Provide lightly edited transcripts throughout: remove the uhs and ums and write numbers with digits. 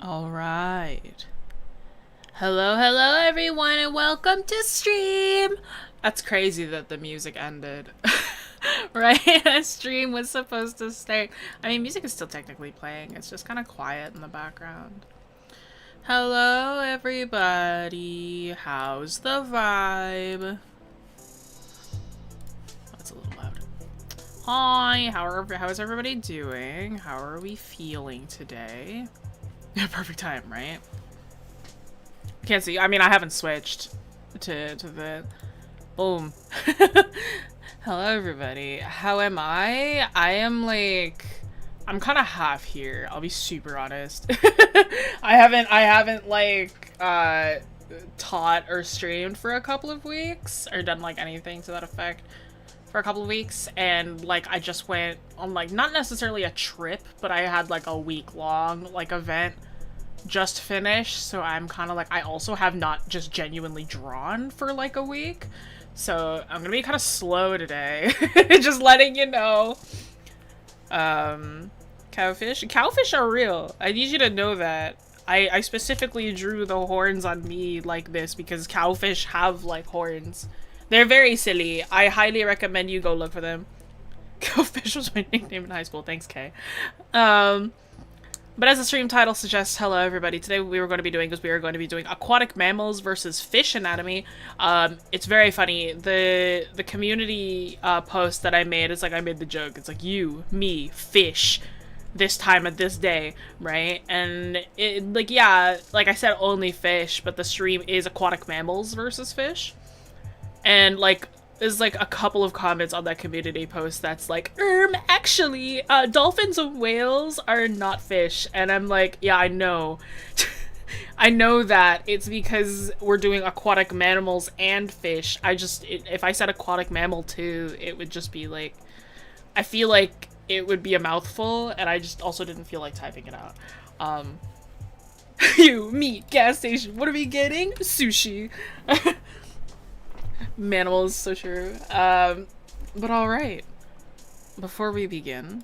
All right. Hello everyone, and welcome to stream. That's crazy that the music ended. Right? A stream was supposed to start. I mean, music is still technically playing. It's just kind of quiet in the background. Hello everybody. How's the vibe? That's a little loud. Hi, how is everybody doing? How are we feeling today? Perfect time, right? Can't see. I mean, I haven't switched to the... Boom. Hello, everybody. How am I? I am, like... I'm kind of half here. I'll be super honest. I haven't, like, taught or streamed for a couple of weeks. Or done, like, anything to that effect for a couple of weeks. And, like, I just went on, like, not necessarily a trip, but I had, like, a week-long, like, event just finished, so I'm kind of like, I also have not just genuinely drawn for like a week, so I'm gonna be kind of slow today. Just letting you know. Cowfish are real. I need you to know that. I specifically drew the horns on me like this because cowfish have like horns. They're very silly. I highly recommend you go look for them. Cowfish was my nickname in high school. Thanks, Kay. But as the stream title suggests, hello everybody. Today we were going to be doing aquatic mammals versus fish anatomy. It's very funny. The community post that I made is like, I made the joke. It's like you, me, fish, this time at this day, right? And it, like, yeah, like I said, only fish, but the stream is aquatic mammals versus fish. And like, there's like a couple of comments on that community post that's like, actually, dolphins and whales are not fish. And I'm like, yeah, I know. I know that. It's because we're doing aquatic mammals and fish. If I said aquatic mammal too, it would just be like, I feel like it would be a mouthful, and I just also didn't feel like typing it out. You, meat, gas station, what are we getting? Sushi. Mammals, is so true. But alright. Before we begin,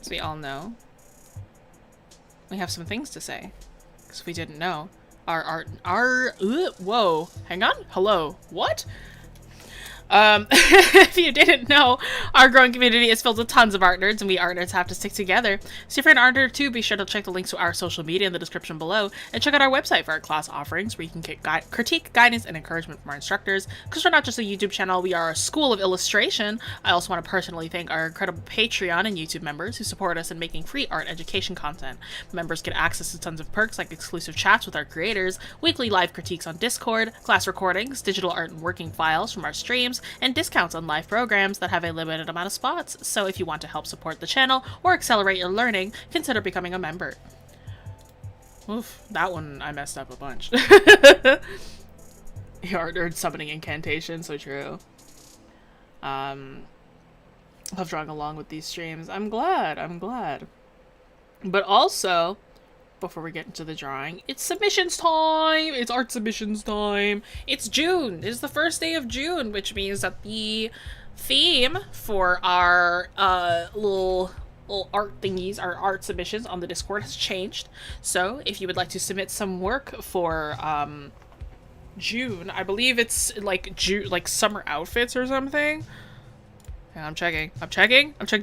as we all know, we have some things to say. Because if we didn't know, whoa, hang on, hello, what? If you didn't know, our growing community is filled with tons of art nerds, and we art nerds have to stick together. So if you're an art nerd too, be sure to check the links to our social media in the description below, and check out our website for our class offerings, where you can get critique, guidance, and encouragement from our instructors. Because we're not just a YouTube channel, we are a school of illustration. I also want to personally thank our incredible Patreon and YouTube members who support us in making free art education content. Members get access to tons of perks like exclusive chats with our creators, weekly live critiques on Discord, class recordings, digital art and working files from our streams, and discounts on live programs that have a limited amount of spots. So if you want to help support the channel or accelerate your learning, consider becoming a member. Oof, that one I messed up a bunch. Art nerd summoning incantation, so true. Love drawing along with these streams. I'm glad. But also, before we get into the drawing, it's submissions time! It's art submissions time! It's June! It is the first day of June, which means that the theme for our little art thingies, our art submissions on the Discord has changed. So, if you would like to submit some work for June, I believe it's like summer outfits or something. Yeah, I'm checking.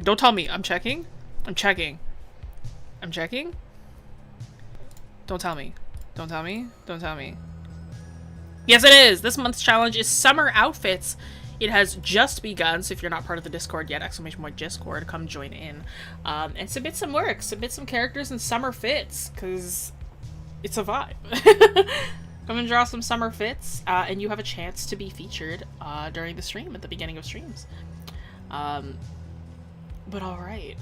Don't tell me. I'm checking. Don't tell me. Yes, it is! This month's challenge is summer outfits. It has just begun, so if you're not part of the Discord yet, !Discord, come join in. And submit some work. Submit some characters in summer fits, because it's a vibe. Come and draw some summer fits, and you have a chance to be featured during the stream, at the beginning of streams. But alright.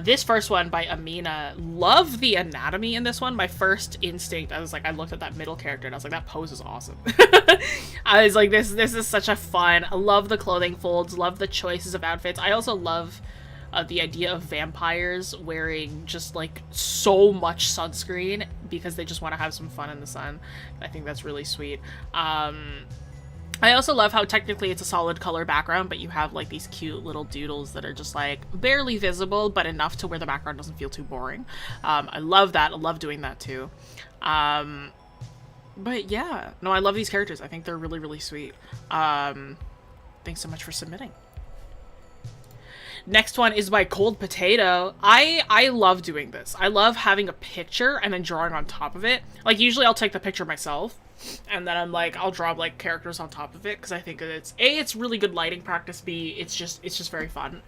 This first one by Amina. Love the anatomy in this one. My first instinct, I was like, I looked at that middle character and I was like, that pose is awesome. I was like, this is such a fun. I love the clothing folds, love the choices of outfits. I also love the idea of vampires wearing just like so much sunscreen because they just want to have some fun in the sun. I think that's really sweet. I also love how technically it's a solid color background, but you have like these cute little doodles that are just like barely visible, but enough to where the background doesn't feel too boring. I love that. I love doing that too. But yeah, no, I love these characters. I think they're really, really sweet. Thanks so much for submitting. Next one is by Cold Potato. I love doing this. I love having a picture and then drawing on top of it. Like, usually I'll take the picture myself, and then I'm like, I'll draw like characters on top of it, because I think it's A, it's really good lighting practice, B, it's just very fun.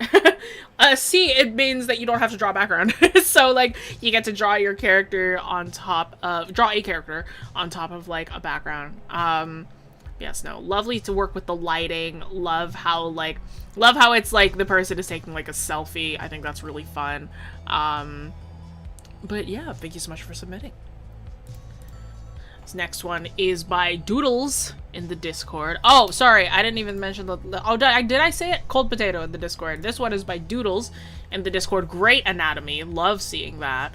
C, it means that you don't have to draw a background. So like, you get to draw your character on top of, draw a character on top of like a background. Yes, no, lovely to work with the lighting. Love how it's like the person is taking like a selfie. I think that's really fun. But yeah, thank you so much for submitting. This next one is by Doodles in the Discord. Oh, sorry, I didn't even mention oh, did I say it? Cold Potato in the Discord. This one is by Doodles in the Discord. Great anatomy. Love seeing that.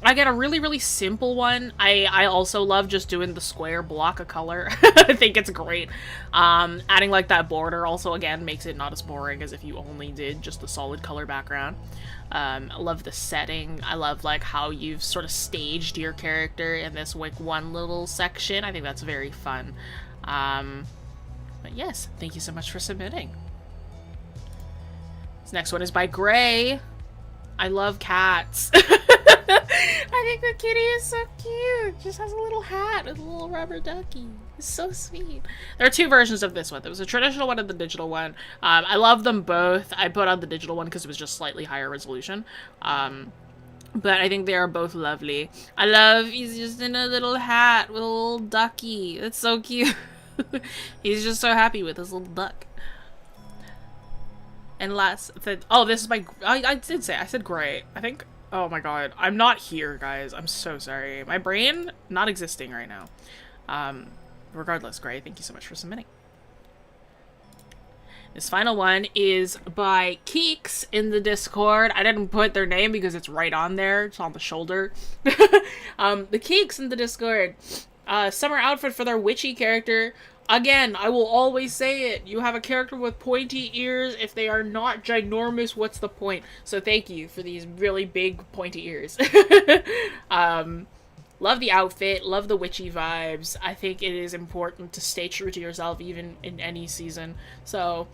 I get a really, really simple one. I also love just doing the square block of color. I think it's great. Adding like that border also, again, makes it not as boring as if you only did just the solid color background. I love the setting. I love like how you've sort of staged your character in this like one little section. I think that's very fun. But yes, thank you so much for submitting. This next one is by Gray. I love cats. I think the kitty is so cute. Just has a little hat with a little rubber ducky. It's so sweet. There are two versions of this one. There was a traditional one and the digital one. I love them both. I put on the digital one because it was just slightly higher resolution. But I think they are both lovely. I love he's just in a little hat with a little ducky. It's so cute. He's just so happy with his little duck. And last, oh, this is my, I did say, I said Gray. I think, oh my god, I'm not here, guys. I'm so sorry. My brain not existing right now. Regardless, Gray, thank you so much for submitting. This final one is by Keeks in the Discord. I didn't put their name because it's right on there. It's on the shoulder. The Keeks in the Discord. Summer outfit for their witchy character. Again, I will always say it. You have a character with pointy ears. If they are not ginormous, what's the point? So thank you for these really big pointy ears. Love the outfit. Love the witchy vibes. I think it is important to stay true to yourself even in any season. So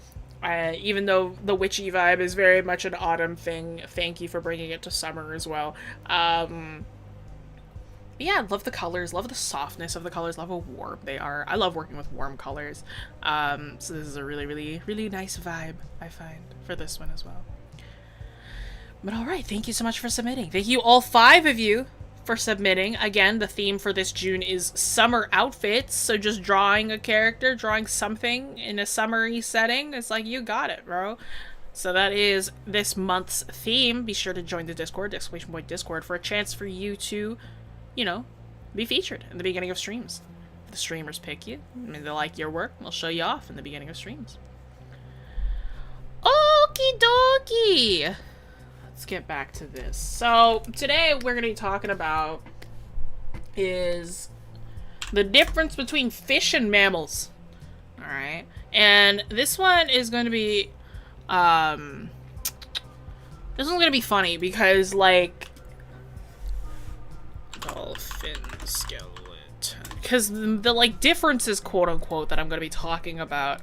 even though the witchy vibe is very much an autumn thing, thank you for bringing it to summer as well. Yeah, love the colors, love the softness of the colors, love how warm they are. I love working with warm colors. So this is a really, really, really nice vibe, I find, for this one as well. But alright, thank you so much for submitting. Thank you all 5 of you for submitting. Again, the theme for this June is summer outfits, so just drawing a character, drawing something in a summery setting. It's like, you got it, bro. So that is this month's theme. Be sure to join the Discord, !Discord, for a chance for you to, you know, be featured in the beginning of streams. The streamers pick you, and they like your work, they'll show you off in the beginning of streams. Okie dokie! Let's get back to this. So, today we're going to be talking about is the difference between fish and mammals. Alright? And this one is going to be, this one's going to be funny because, like, dolphin skeleton, because the like differences, quote unquote, that I'm going to be talking about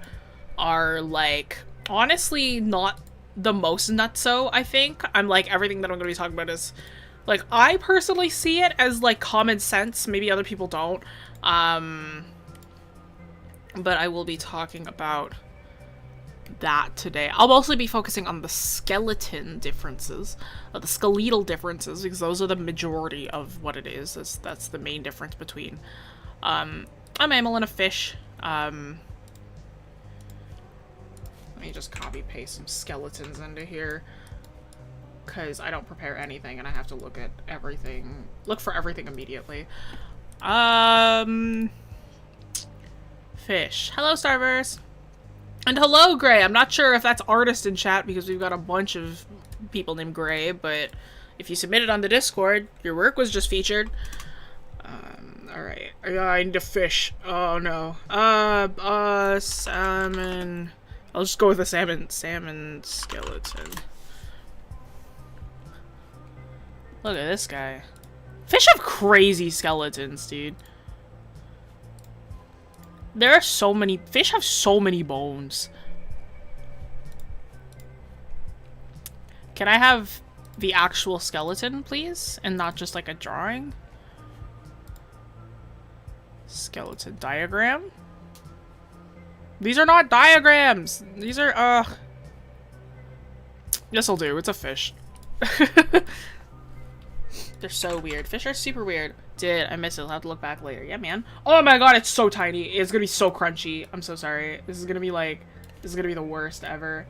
are like honestly not the most nutso. I think I'm like everything that I'm going to be talking about is like, I personally see it as like common sense. Maybe other people don't, but I will be talking about that today. I'll mostly be focusing on the skeleton differences, the skeletal differences, because those are the majority of what it is. That's the main difference between a mammal and a fish. Let me just copy paste some skeletons into here, because I don't prepare anything and I have to look for everything immediately. Fish. Hello, Starverse. And hello, Gray. I'm not sure if that's artist in chat because we've got a bunch of people named Gray, but if you submitted on the Discord, your work was just featured. Alright. I need a fish. Oh, no. Salmon. I'll just go with a salmon. Salmon skeleton. Look at this guy. Fish have crazy skeletons, dude. There are so many. Fish have so many bones. Can I have the actual skeleton, please? And not just like a drawing? Skeleton diagram? These are not diagrams! These are, This'll do. It's a fish. They're so weird. Fish are super weird. I miss it. I'll have to look back later. Yeah, man. Oh my god, it's so tiny. It's gonna be so crunchy. I'm so sorry. This is gonna be the worst ever.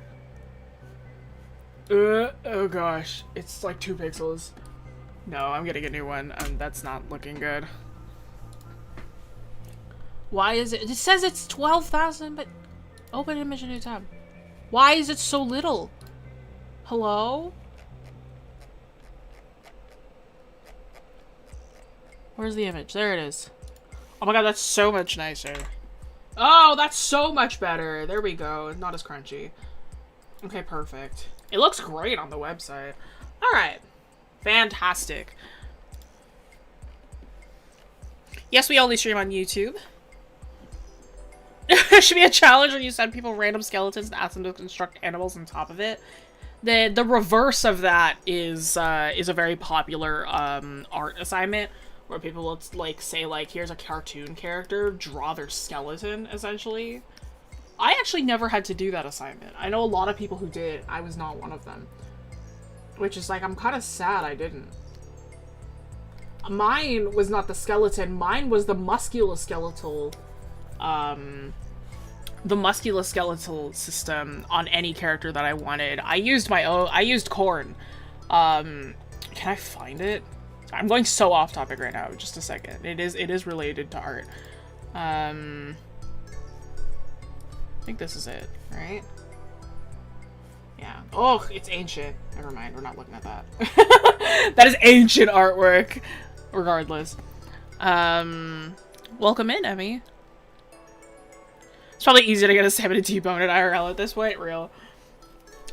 Oh gosh. It's like 2 pixels. No, I'm getting a new one, and that's not looking good. Why is it? It says it's 12,000, but open image a new tab. Why is it so little? Hello? Where's the image? There it is. Oh my god, that's so much nicer. Oh, that's so much better. There we go. It's not as crunchy. Okay, perfect. It looks great on the website. Alright. Fantastic. Yes, we only stream on YouTube. It should be a challenge when you send people random skeletons and ask them to construct animals on top of it. The reverse of that is a very popular art assignment where people will like say like, here's a cartoon character, draw their skeleton essentially. I actually never had to do that assignment. I know a lot of people who did. I was not one of them. Which is like, I'm kind of sad I didn't. Mine was not the skeleton. Mine was the musculoskeletal system on any character that I wanted. I used my own. I used corn. Can I find it? I'm going so off topic right now. Just a second. It is related to art. I think this is it, right? Yeah. Oh, it's ancient. Never mind. We're not looking at that. That is ancient artwork. Regardless. Welcome in, Emmy. It's probably easier to get a 70 bone at IRL at this point. Real.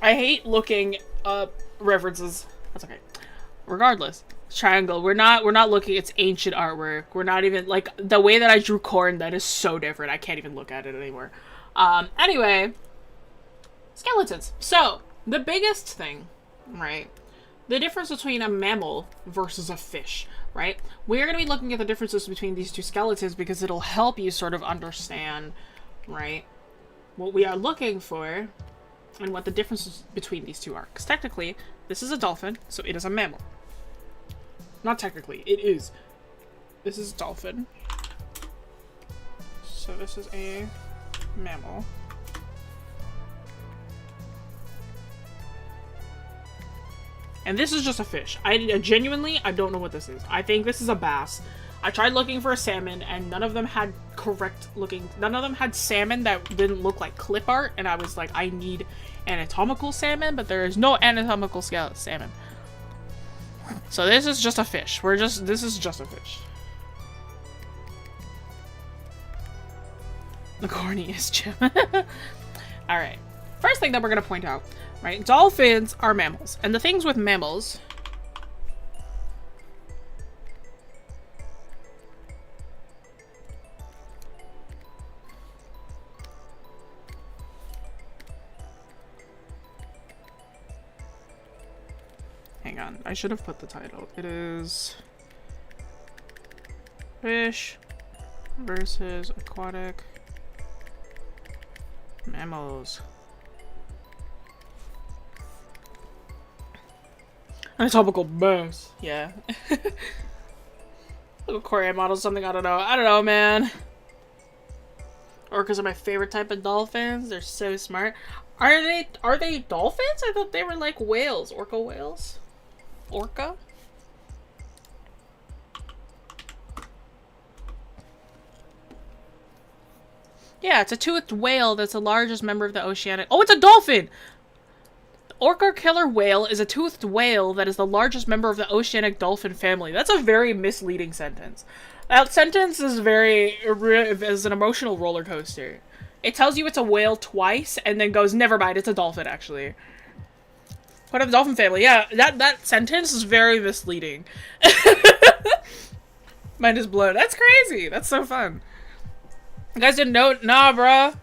I hate looking up references. That's okay. Regardless. Triangle. We're not looking. It's ancient artwork. We're not even like the way that I drew corn. That is so different. I can't even look at it anymore. Anyway, skeletons. So the biggest thing, right? The difference between a mammal versus a fish, right? We're going to be looking at the differences between these two skeletons because it'll help you sort of understand, right, what we are looking for and what the differences between these two are. Because technically, this is a dolphin, so it is a mammal. Not technically, it is. This is a dolphin. So this is a mammal. And this is just a fish. I genuinely don't know what this is. I think this is a bass. I tried looking for a salmon and none of them had none of them had salmon that didn't look like clip art, and I was like, I need anatomical salmon, but there is no anatomical salmon. So this is just a fish. This is just a fish. The corniest Jim. Alright. First thing that we're going to point out, right? Dolphins are mammals. And the things with mammals... Hang on. I should have put the title. It is... Fish versus aquatic mammals. Anatomical bass. Yeah. Little Korean model, something, I don't know. I don't know, man. Orcas are my favorite type of dolphins. They're so smart. Are they dolphins? I thought they were like whales. Orca whales? Orca? Yeah, it's a toothed whale that's the largest member of the oceanic... Oh, it's a dolphin! Orca killer whale is a toothed whale that is the largest member of the oceanic dolphin family. That's a very misleading sentence. That sentence is is an emotional roller coaster. It tells you it's a whale twice and then goes, never mind, it's a dolphin actually. Part of the dolphin family. Yeah, that sentence is very misleading. Mind is blown. That's crazy. That's so fun. You guys didn't know? Nah, bruh.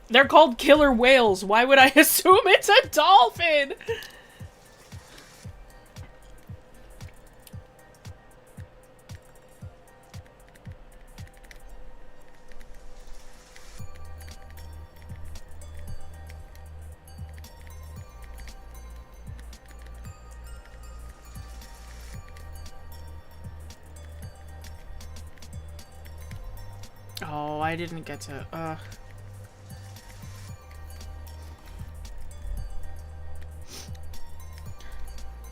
They're called killer whales. Why would I assume it's a dolphin? Oh, I didn't get to,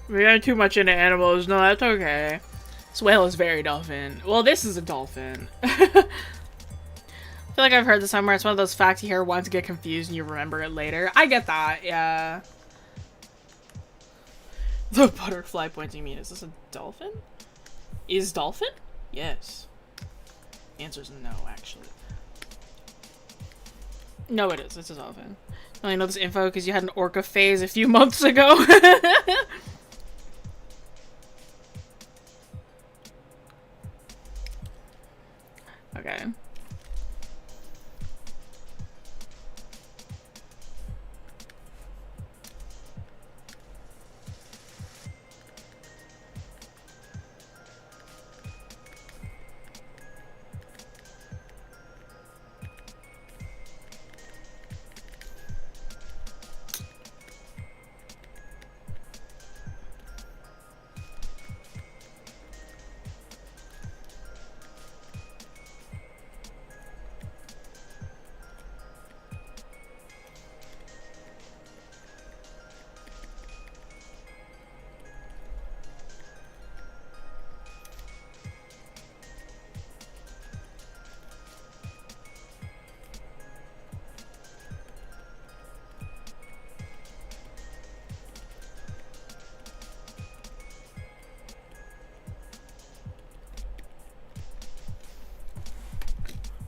We got too much into animals. No, that's okay. This whale is very dolphin. Well, this is a dolphin. I feel like I've heard this somewhere. It's one of those facts you hear once, get confused, and you remember it later. I get that, yeah. The butterfly pointing me. Is this a dolphin? Is dolphin? Yes. The answer's no, actually. No, it is. It's a dolphin. I only know this info because you had an orca phase a few months ago. Okay.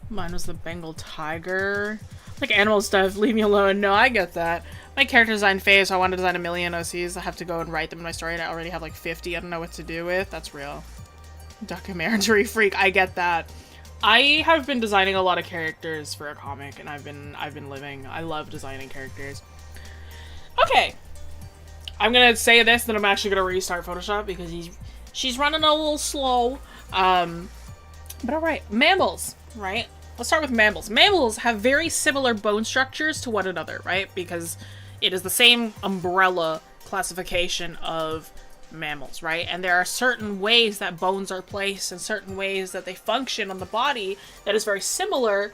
Mine was the Bengal tiger. Like animal stuff, leave me alone. No, I get that. My character design phase, so I want to design a million OCs. I have to go and write them in my story, and I already have like 50. I don't know what to do with. That's real. Documentary freak, I get that. I have been designing a lot of characters for a comic, and I've been living. I love designing characters. Okay. I'm gonna say this, then I'm actually gonna restart Photoshop because she's running a little slow. But alright, mammals, right? Let's start with mammals. Mammals have very similar bone structures to one another, right? Because it is the same umbrella classification of mammals, right? And there are certain ways that bones are placed and certain ways that they function on the body that is very similar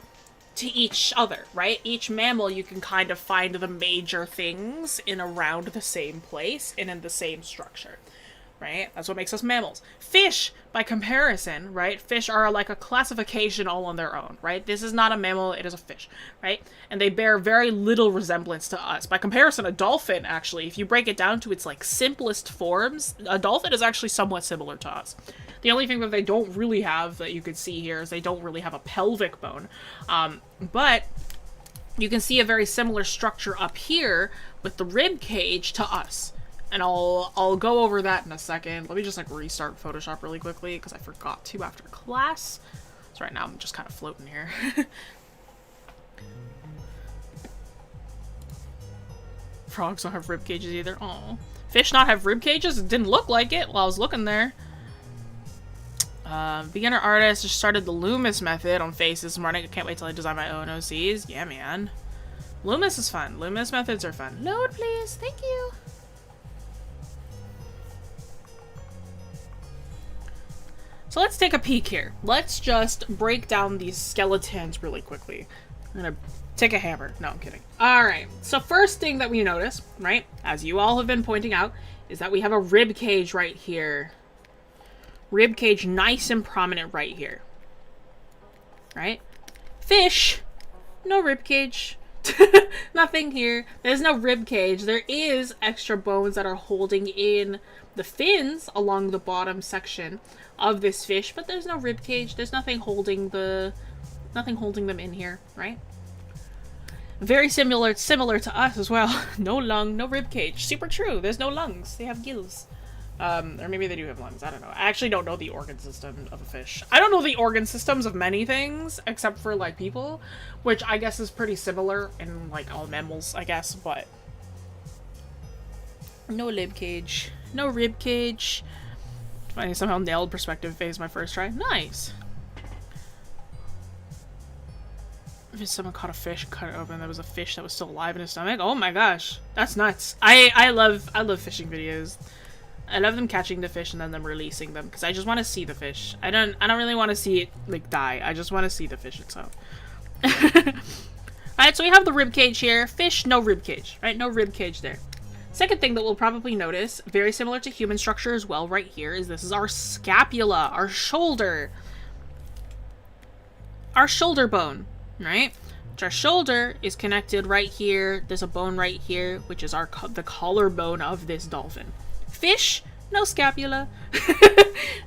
to each other, right? Each mammal, you can kind of find the major things in around the same place and in the same structure, right? That's what makes us mammals. Fish, by comparison, right? Fish are like a classification all on their own, right? This is not a mammal, it is a fish, right? And they bear very little resemblance to us. By comparison, a dolphin, actually, if you break it down to its like simplest forms, a dolphin is actually somewhat similar to us. The only thing that they don't really have that you could see here is they don't really have a pelvic bone. But you can see a very similar structure up here with the rib cage to us. And I'll go over that in a second. Let me just like restart Photoshop really quickly because I forgot to after class. So right now I'm just kind of floating here. Frogs don't have rib cages either. Oh, fish not have rib cages? It didn't look like it while I was looking there. Beginner artist just started the Loomis method on faces this morning. I can't wait till I design my own OCs. Yeah, man. Loomis is fun. Loomis methods are fun. Load, please. Thank you. So let's take a peek here. Let's just break down these skeletons really quickly. I'm gonna take a hammer. No, I'm kidding. All right. So first thing that we notice, right, as you all have been pointing out, is that we have a rib cage right here. Rib cage nice and prominent right here. Right? Fish, no rib cage. Nothing here. There's no rib cage. There is extra bones that are holding in the fins along the bottom section of this fish, but there's no rib cage. There's nothing holding them in here, right? Very similar to us as well. No lung, no rib cage. Super true. There's no lungs. They have gills. Or maybe they do have lungs. I don't know. I actually don't know the organ system of a fish. I don't know the organ systems of many things, except for, like, people, which I guess is pretty similar in, like, all mammals, I guess, but... No rib cage. No rib cage. I somehow nailed perspective phase my first try. Nice! If someone caught a fish and cut it open, there was a fish that was still alive in his stomach. Oh my gosh. That's nuts. I love fishing videos. I love them catching the fish and then them releasing them, because I just want to see the fish. I don't really want to see it, like, die. I just want to see the fish itself. Alright, so we have the rib cage here. Fish, no rib cage, right? No rib cage there. Second thing that we'll probably notice, very similar to human structure as well right here, is this is our scapula, our shoulder. Our shoulder bone, right? Which our shoulder is connected right here. There's a bone right here, which is the collarbone of this dolphin. Fish, no scapula.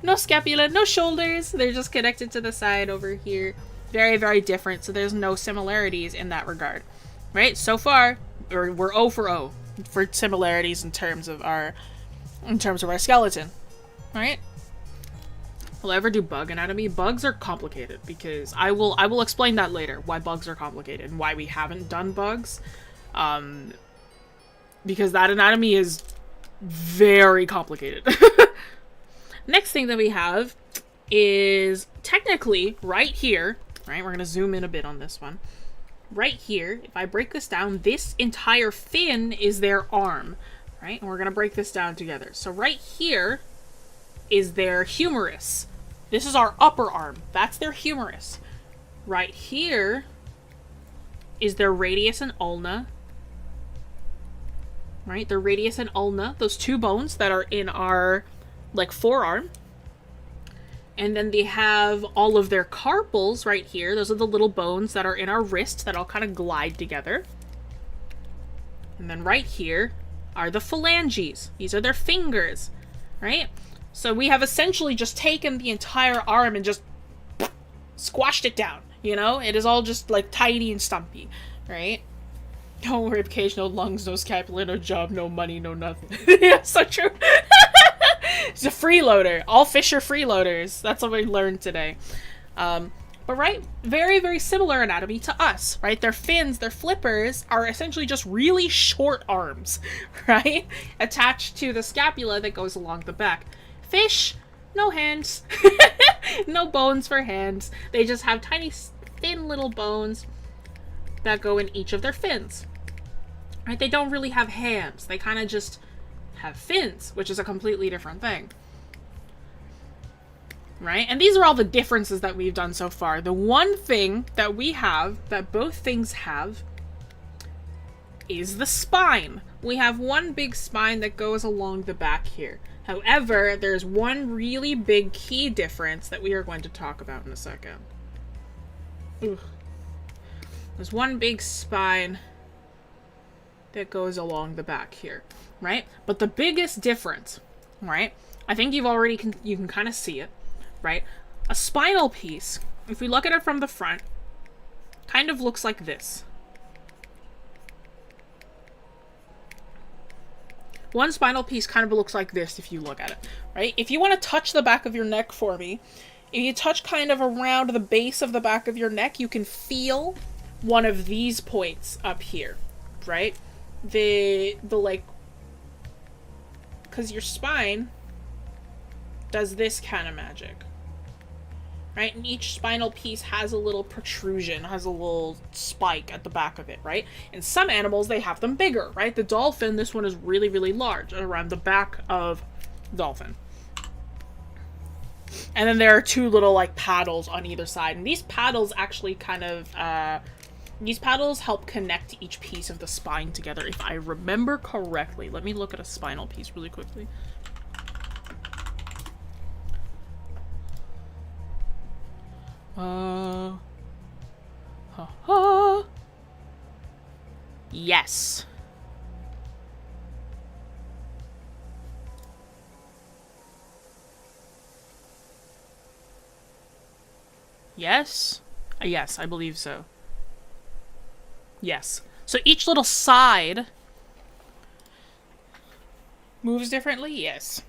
No scapula, no shoulders. They're just connected to the side over here. Very, very different, so there's no similarities in that regard. Right? So far, we're 0 for 0 for similarities in terms of our skeleton. Right? Will I ever do bug anatomy? Bugs are complicated, because I will explain that later, why bugs are complicated and why we haven't done bugs. Because that anatomy is very complicated. Next thing that we have is technically right here, right? We're going to zoom in a bit on this one. Right here, if I break this down, this entire fin is their arm, right? And we're going to break this down together. So right here is their humerus. This is our upper arm. That's their humerus. Right here is their radius and ulna. Right? Their radius and ulna, those two bones that are in our, like, forearm. And then they have all of their carpals right here. Those are the little bones that are in our wrist that all kind of glide together. And then right here are the phalanges. These are their fingers, right? So we have essentially just taken the entire arm and just squashed it down, you know? It is all just, like, tiny and stumpy, right? No ribcage, no lungs, no scapula, no job, no money, no nothing. Yeah, so true. He's a freeloader. All fish are freeloaders. That's what we learned today. But right, very, very similar anatomy to us, right? Their fins, their flippers, are essentially just really short arms, right? Attached to the scapula that goes along the back. Fish, no hands. No bones for hands. They just have tiny, thin little bones that go in each of their fins. Right? They don't really have hands. They kind of just have fins, which is a completely different thing. Right? And these are all the differences that we've done so far. The one thing that we have, that both things have, is the spine. We have one big spine that goes along the back here. However, there's one really big key difference that we are going to talk about in a second. Ugh. There's one big spine that goes along the back here, right? But the biggest difference, right? I think you can kind of see it, right? A spinal piece, if we look at it from the front, kind of looks like this. One spinal piece kind of looks like this if you look at it, right? If you want to touch the back of your neck for me, if you touch kind of around the base of the back of your neck, you can feel one of these points up here, right? The like, because your spine does this kind of magic, right? And each spinal piece has a little protrusion, has a little spike at the back of it, right? In some animals, they have them bigger, right? The dolphin, this one is really, really large around the back of the dolphin. And then there are two little, like, paddles on either side. And these paddles actually kind of, these paddles help connect each piece of the spine together, if I remember correctly. Let me look at a spinal piece really quickly. Yes. Yes? Yes, I believe so. Yes. So each little side moves differently? Yes.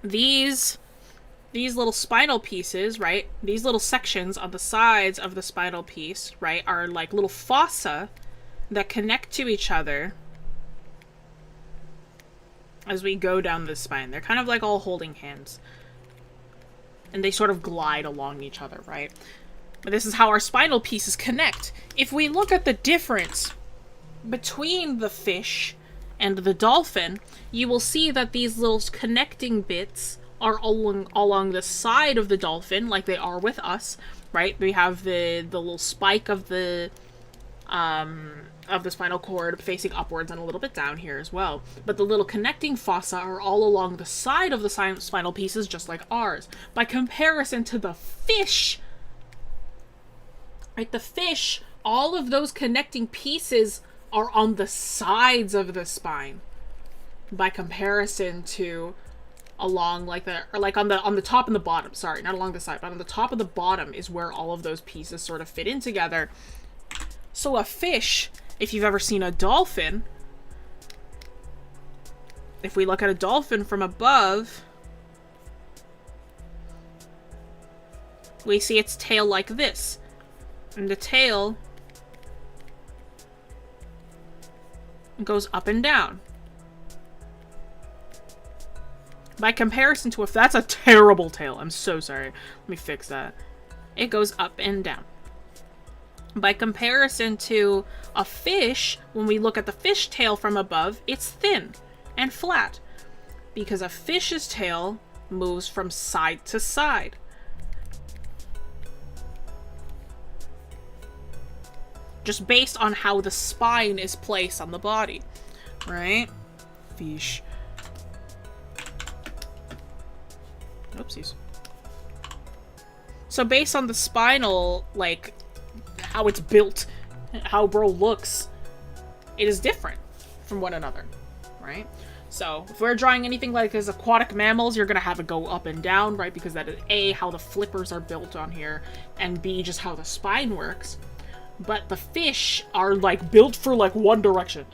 These little spinal pieces, right? These little sections on the sides of the spinal piece, right, are like little fossa that connect to each other as we go down the spine. They're kind of like all holding hands. And they sort of glide along each other, right? But this is how our spinal pieces connect. If we look at the difference between the fish and the dolphin, you will see that these little connecting bits are along the side of the dolphin, like they are with us, right? We have the little spike of the spinal cord facing upwards and a little bit down here as well. But the little connecting fossa are all along the side of the spinal pieces, just like ours. By comparison to the fish, right? The fish, all of those connecting pieces are on the sides of the spine. By comparison to along like the, or like on the top and the bottom, sorry, not along the side, but on the top and the bottom is where all of those pieces sort of fit in together. So a fish, if you've ever seen a dolphin, if we look at a dolphin from above, we see its tail like this. And the tail goes up and down. By comparison to, if that's a terrible tail, I'm so sorry. Let me fix that. It goes up and down. By comparison to a fish, when we look at the fish tail from above, it's thin and flat. Because a fish's tail moves from side to side. Just based on how the spine is placed on the body. Right? Fish. Oopsies. So based on the spinal, like, how it's built, how bro looks, it is different from one another, right? So if we're drawing anything like as aquatic mammals, you're gonna have it go up and down, right? Because that is A, how the flippers are built on here, and B, just how the spine works. But the fish are like built for like one direction.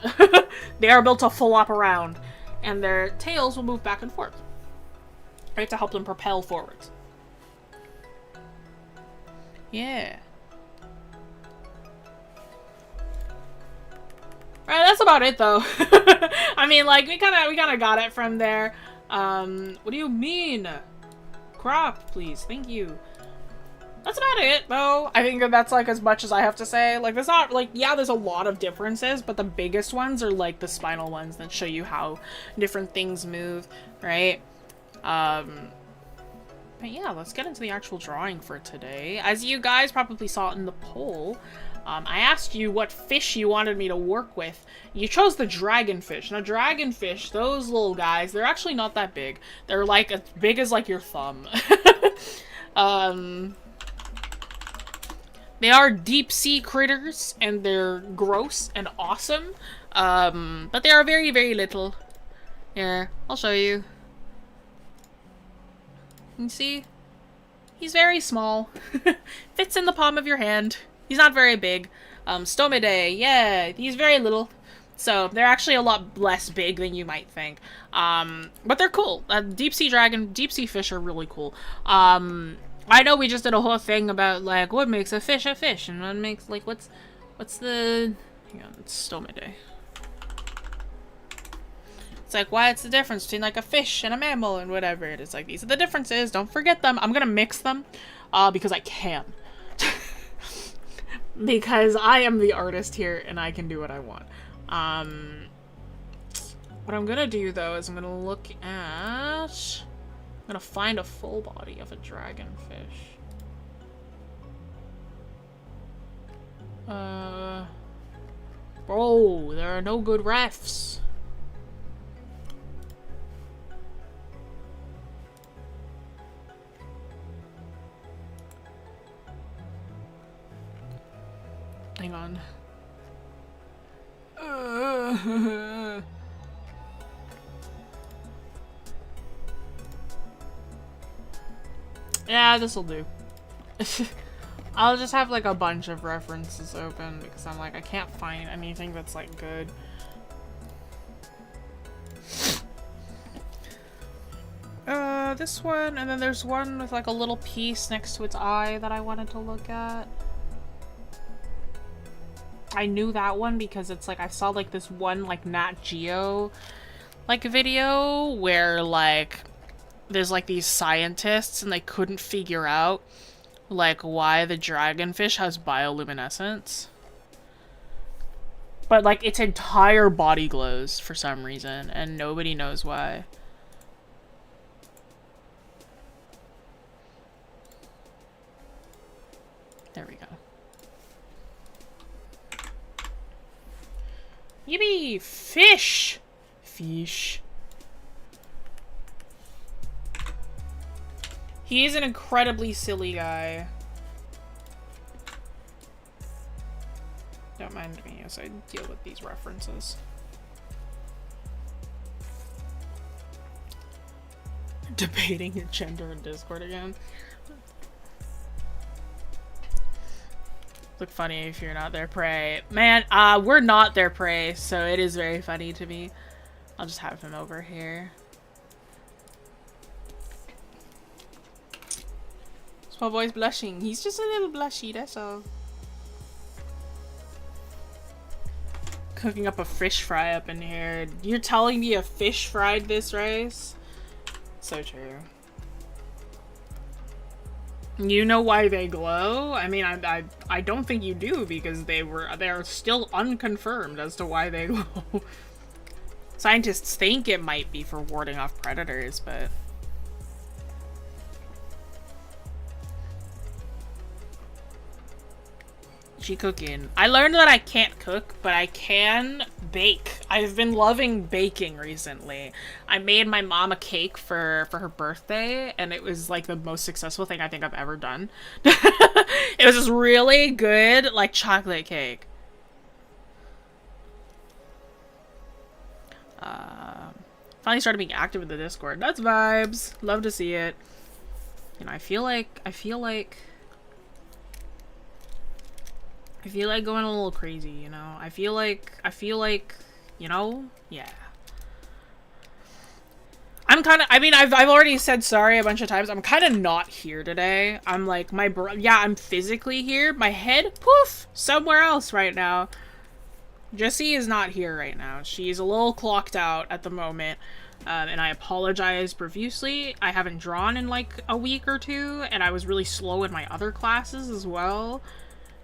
They are built to flop around, and their tails will move back and forth, right, to help them propel forwards. Yeah. Alright, that's about it though. I mean, like, we kinda got it from there. What do you mean? Crop, please. Thank you. That's about it, though. I think that's, like, as much as I have to say. Like, there's not, like, yeah, there's a lot of differences, but the biggest ones are, like, the spinal ones that show you how different things move, right? But yeah, let's get into the actual drawing for today. As you guys probably saw in the poll, I asked you what fish you wanted me to work with. You chose the dragonfish. Now, dragonfish, those little guys, they're actually not that big. They're, like, as big as, like, your thumb. They are deep-sea critters, and they're gross and awesome, but they are very, very little. Here, I'll show you. You can see? He's very small. Fits in the palm of your hand. He's not very big. Stomidae, yeah, he's very little. So, they're actually a lot less big than you might think. But they're cool. Deep-sea fish are really cool. I know we just did a whole thing about, like, what makes a fish, and what makes, like, what's the... Hang on, it's Stomidae. It's like, what's the difference between, like, a fish and a mammal and whatever it is. Like, these are the differences, don't forget them. I'm gonna mix them, because I can. Because I am the artist here, and I can do what I want. What I'm gonna do, though, is I'm gonna look at... I'm gonna find a full body of a dragonfish. Bro, there are no good refs. Hang on. Yeah, this'll do. I'll just have like a bunch of references open because I'm like, I can't find anything that's like good. This one, and then there's one with like a little piece next to its eye that I wanted to look at. I knew that one because it's like, I saw like this one like Nat Geo like video where like there's like these scientists and they couldn't figure out like why the dragonfish has bioluminescence. But like its entire body glows for some reason and nobody knows why. There we go. Yippee! Fish! Fish. He is an incredibly silly guy. Don't mind me as I deal with these references. Debating your gender in Discord again. Look funny if you're not their prey. Man, we're not their prey, so it is very funny to me. I'll just have him over here. Small boy's blushing. He's just a little blushy, that's all. Cooking up a fish fry up in here. You're telling me a fish fried this rice? So true. You know why they glow? I mean, I don't think you do because they're still unconfirmed as to why they glow. Scientists think it might be for warding off predators, but she cooking. I learned that I can't cook, but I can bake. I've been loving baking recently. I made my mom a cake for her birthday, and it was like the most successful thing I think I've ever done. It was this really good, like, chocolate cake. Finally started being active in the Discord. That's vibes. Love to see it. You know, I feel like going a little crazy, you know? I feel like, you know? Yeah. I'm kind of, I mean, I've already said sorry a bunch of times. I'm kind of not here today. I'm like, yeah, I'm physically here. My head, poof, somewhere else right now. Jessie is not here right now. She's a little clocked out at the moment. And I apologize profusely. I haven't drawn in like a week or two, and I was really slow in my other classes as well.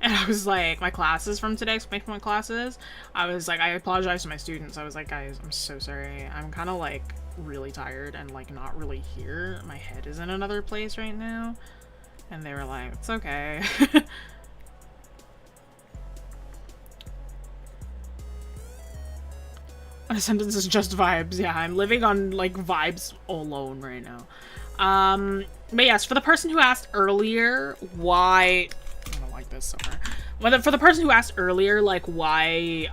And I was like, my classes from today, exclamation classes, I was like, I apologize to my students. I was like, guys, I'm so sorry. I'm kind of like really tired and like not really here. My head is in another place right now. And they were like, it's okay. A sentence is just vibes. Yeah, I'm living on like vibes alone right now. But yes, for the person who asked earlier why, I don't like this so far. Well, for the person who asked earlier, like why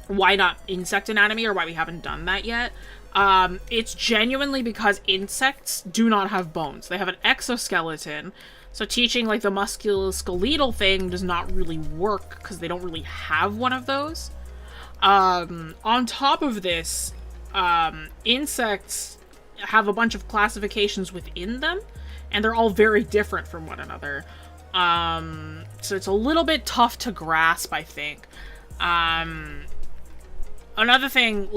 not insect anatomy, or why we haven't done that yet, it's genuinely because insects do not have bones. They have an exoskeleton. So teaching like the musculoskeletal thing does not really work because they don't really have one of those. On top of this, insects have a bunch of classifications within them, and they're all very different from one another. So it's a little bit tough to grasp, I think. Another thing,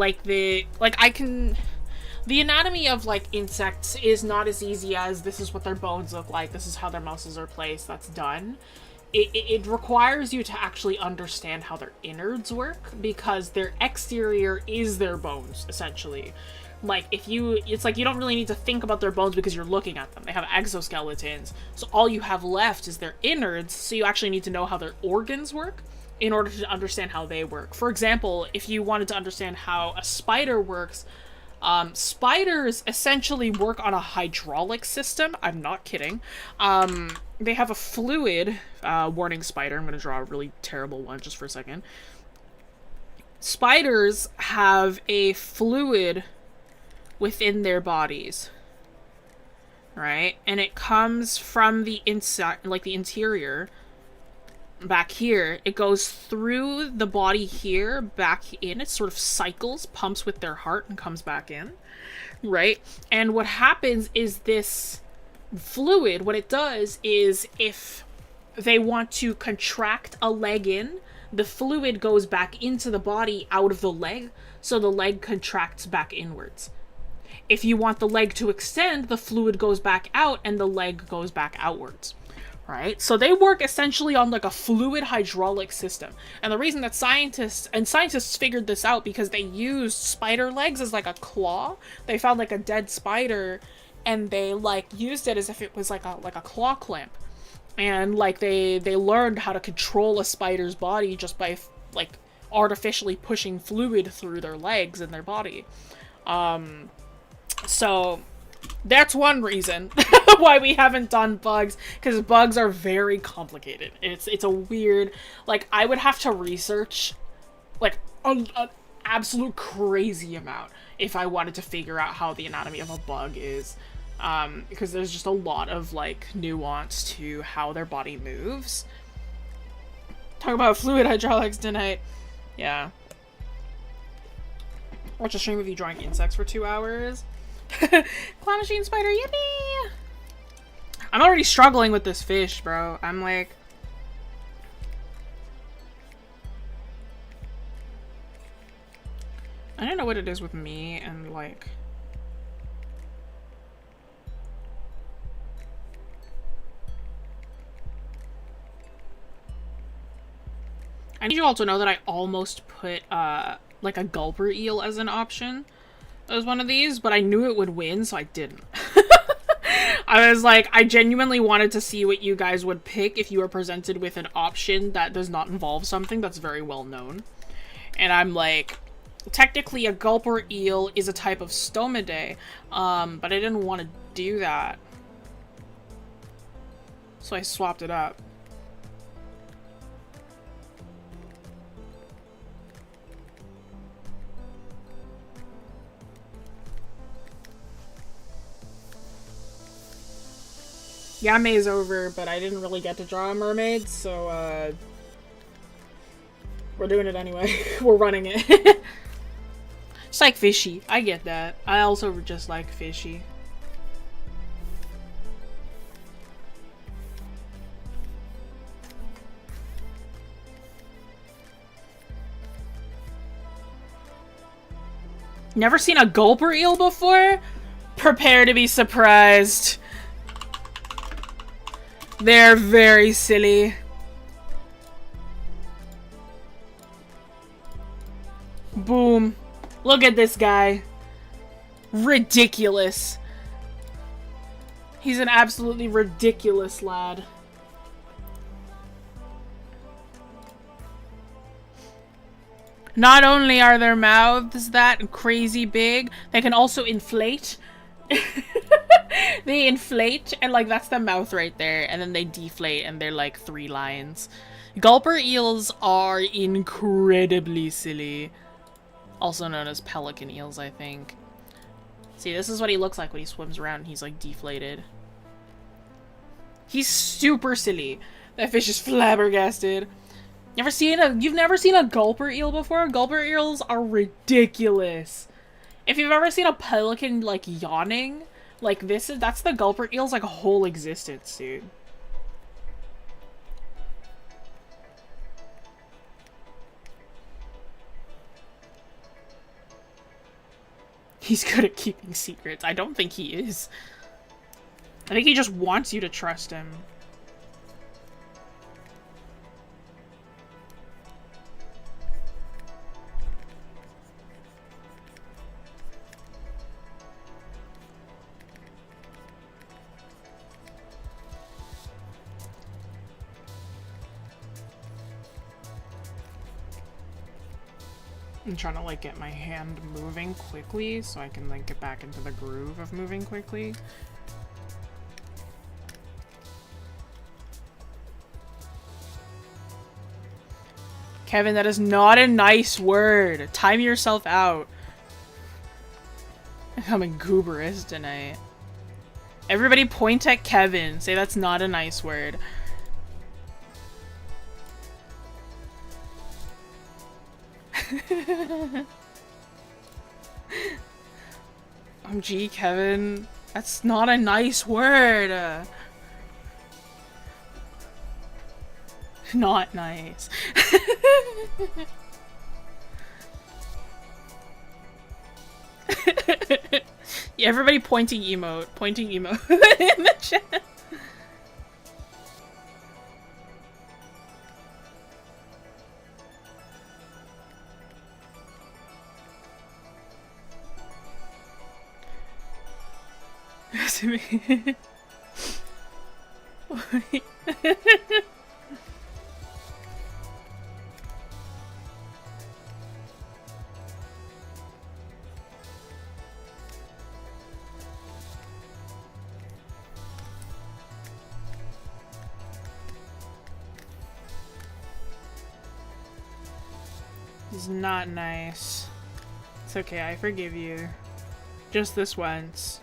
the anatomy of, like, insects is not as easy as this is what their bones look like, this is how their muscles are placed, that's done. It requires you to actually understand how their innards work, because their exterior is their bones, essentially. Like, it's like you don't really need to think about their bones because you're looking at them. They have exoskeletons, so all you have left is their innards, so you actually need to know how their organs work in order to understand how they work. For example, if you wanted to understand how a spider works, Spiders essentially work on a hydraulic system. I'm not kidding. They have a fluid, warning spider, I'm gonna draw a really terrible one just for a second. Spiders have a fluid within their bodies, right? And it comes from the inside, like the interior, back here. It goes through the body here, back in. It sort of cycles, pumps with their heart, and comes back in, right? And what happens is this fluid, what it does is if they want to contract a leg in, the fluid goes back into the body out of the leg, so the leg contracts back inwards. If you want the leg to extend, the fluid goes back out and the leg goes back outwards, right? So they work essentially on like a fluid hydraulic system. And the reason that scientists figured this out because they used spider legs as like a claw. They found like a dead spider and they like used it as if it was like a claw clamp. And like they learned how to control a spider's body just by like artificially pushing fluid through their legs and their body. So that's one reason why we haven't done bugs, because bugs are very complicated. It's a weird, like, I would have to research like an absolute crazy amount if I wanted to figure out how the anatomy of a bug is, because there's just a lot of like nuance to how their body moves. Talk about fluid hydraulics tonight. Yeah. Watch a stream of you drawing insects for 2 hours. Claw machine spider, yippee! I'm already struggling with this fish, bro. I'm like... I don't know what it is with me and like... I need you all to know that I almost put, like a gulper eel as an option as one of these, but I knew it would win, so I didn't. I was like, I genuinely wanted to see what you guys would pick if you were presented with an option that does not involve something that's very well known. And I'm like, technically a gulper eel is a type of stomidae, but I didn't want to do that. So I swapped it up. Yame is over, but I didn't really get to draw a mermaid, so, we're doing it anyway. We're running it. It's like fishy. I get that. I also just like fishy. Never seen a gulper eel before? Prepare to be surprised. They're very silly. Boom. Look at this guy. Ridiculous. He's an absolutely ridiculous lad. Not only are their mouths that crazy big, they can also inflate. They inflate, and like that's the mouth right there, and then they deflate, and they're like 3 lines. Gulper eels are incredibly silly. Also known as pelican eels, I think. See, this is what he looks like when he swims around and he's like deflated. He's super silly. That fish is flabbergasted. You've never seen a gulper eel before? Gulper eels are ridiculous. If you've ever seen a pelican like yawning, like that's the gulper eel's like a whole existence, dude. He's good at keeping secrets. I don't think he is. I think he just wants you to trust him. I'm trying to like get my hand moving quickly so I can like get back into the groove of moving quickly. Kevin, that is not a nice word. Time yourself out. I'm a gooberous tonight. Everybody point at Kevin. Say that's not a nice word. OMG, Kevin. That's not a nice word. Not nice. Yeah, everybody pointing emote. Pointing emote in the chat. It's not nice. It's okay, I forgive you. Just this once.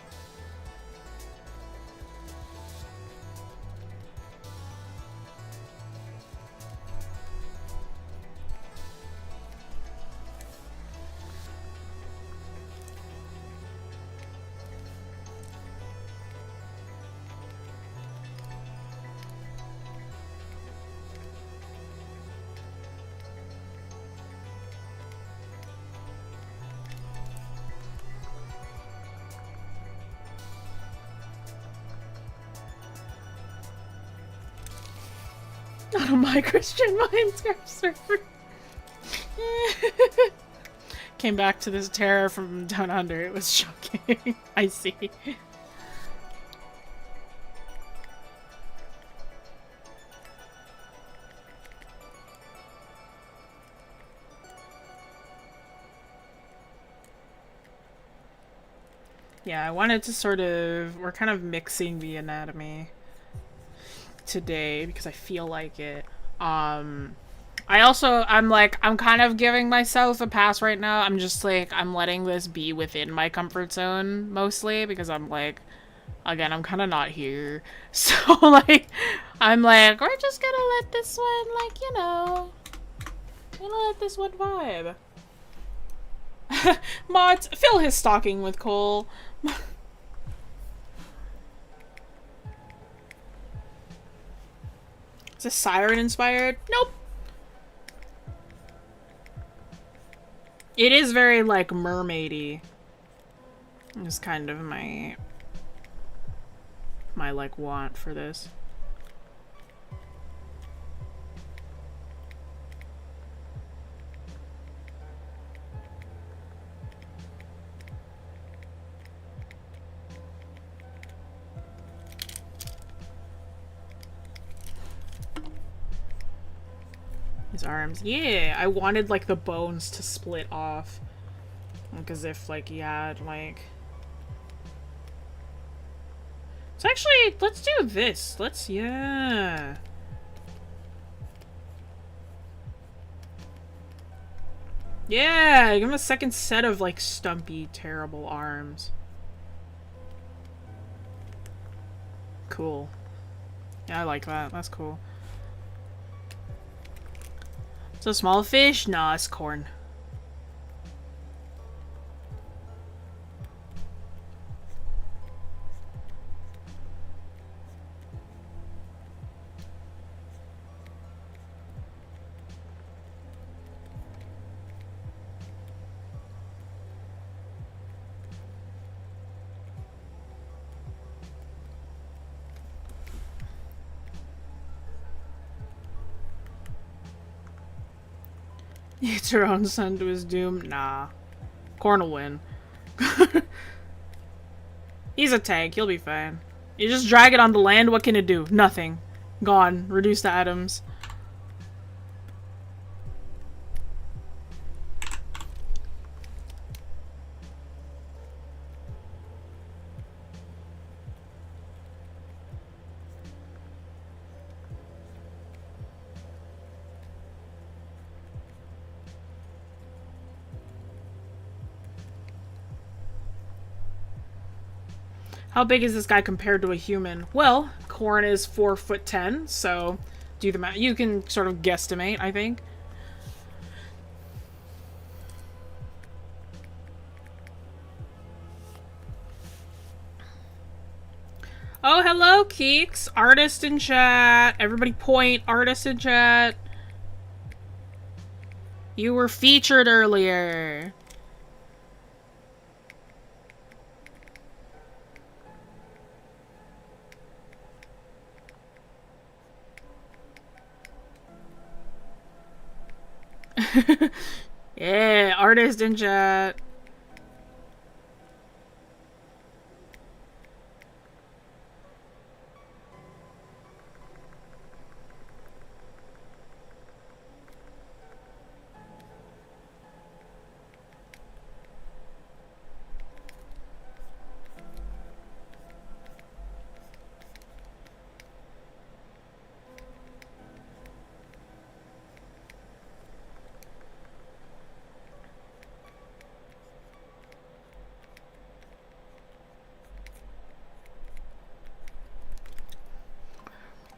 Not on my Christian Minecraft server. Came back to this terror from down under. It was shocking. I see. Yeah, I wanted to sort of... We're kind of mixing the anatomy today because I feel like it. I'm kind of giving myself a pass right now. I'm just like, I'm letting this be within my comfort zone mostly because I'm like, again, I'm kind of not here. So like, I'm like, we're just gonna let this one, like, you know, gonna let this one vibe. Mods, fill his stocking with coal. Is this siren inspired? Nope. It is very like mermaidy. It's kind of my like want for this. His arms. Yeah, I wanted like the bones to split off. Like as if like he had like... So actually, let's do this. Let's, yeah. Yeah, give him a second set of like stumpy, terrible arms. Cool. Yeah, I like that. That's cool. It's a small fish? Nah, it's corn. Eats her own son to his doom? Nah. Corn will win. He's a tank. He'll be fine. You just drag it on the land, what can it do? Nothing. Gone. Reduced to atoms. How big is this guy compared to a human? Well, Corn is 4'10", so do the math. You can sort of guesstimate, I think. Oh, hello, Keeks. Artist in chat. Everybody point. Artist in chat. You were featured earlier. Yeah, artist in chat.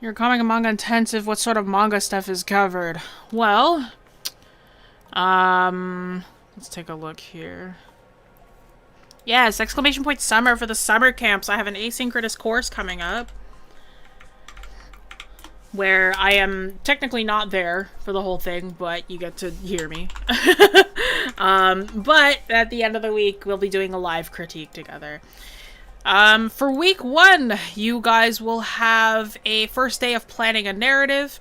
You're comic and manga intensive. What sort of manga stuff is covered? Well, let's take a look here. Yes, exclamation point summer for the summer camps. I have an asynchronous course coming up where I am technically not there for the whole thing, but you get to hear me. But at the end of the week, we'll be doing a live critique together. For week 1, you guys will have a first day of planning a narrative.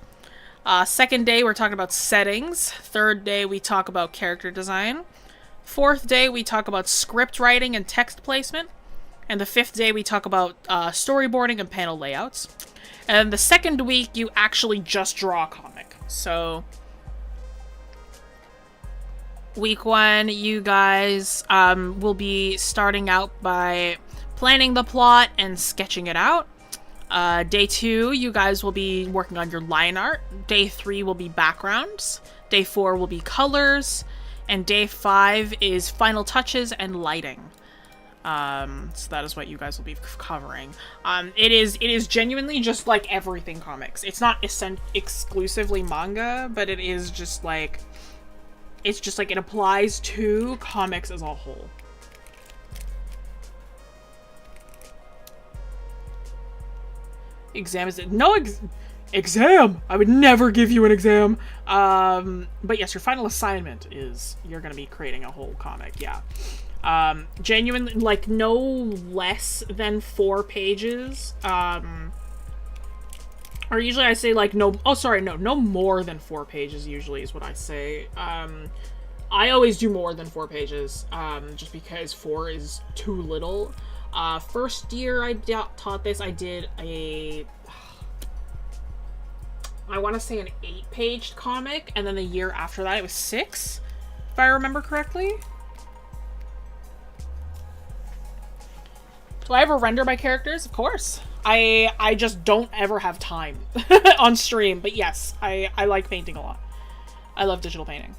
Second day, we're talking about settings. Third day, we talk about character design. Fourth day, we talk about script writing and text placement. And the fifth day, we talk about storyboarding and panel layouts. And the second week, you actually just draw a comic. So, week 1, you guys will be starting out by planning the plot and sketching it out. Day 2, you guys will be working on your line art. Day 3 will be backgrounds. Day 4 will be colors. And day 5 is final touches and lighting. So that is what you guys will be covering. It is genuinely just like everything comics. It's not exclusively manga, but it is just like, it's just like it applies to comics as a whole. Exam is it? No exam! I would never give you an exam. But yes, your final assignment is you're gonna be creating a whole comic, yeah. Genuinely, like, no less than 4 pages. Or usually I say, like, no more than 4 pages usually is what I say. I always do more than 4 pages, just because 4 is too little. First year I taught this, I did I want to say an 8-page comic, and then the year after that it was 6, if I remember correctly. Do I ever render my characters? Of course. I just don't ever have time on stream, but yes, I like painting a lot. I love digital painting.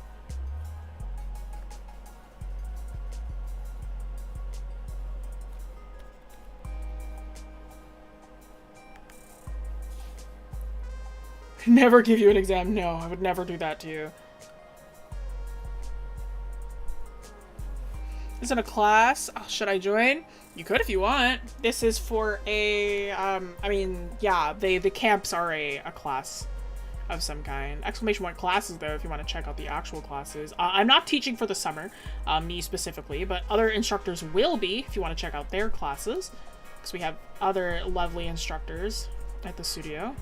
Never give you an exam. No, I would never do that to you. Is it a class? Oh, should I join? You could if you want. This is for a, I mean, yeah, the camps are a class of some kind. Exclamation point classes, though, if you want to check out the actual classes. I'm not teaching for the summer, me specifically, but other instructors will be, if you want to check out their classes. Because we have other lovely instructors at the studio.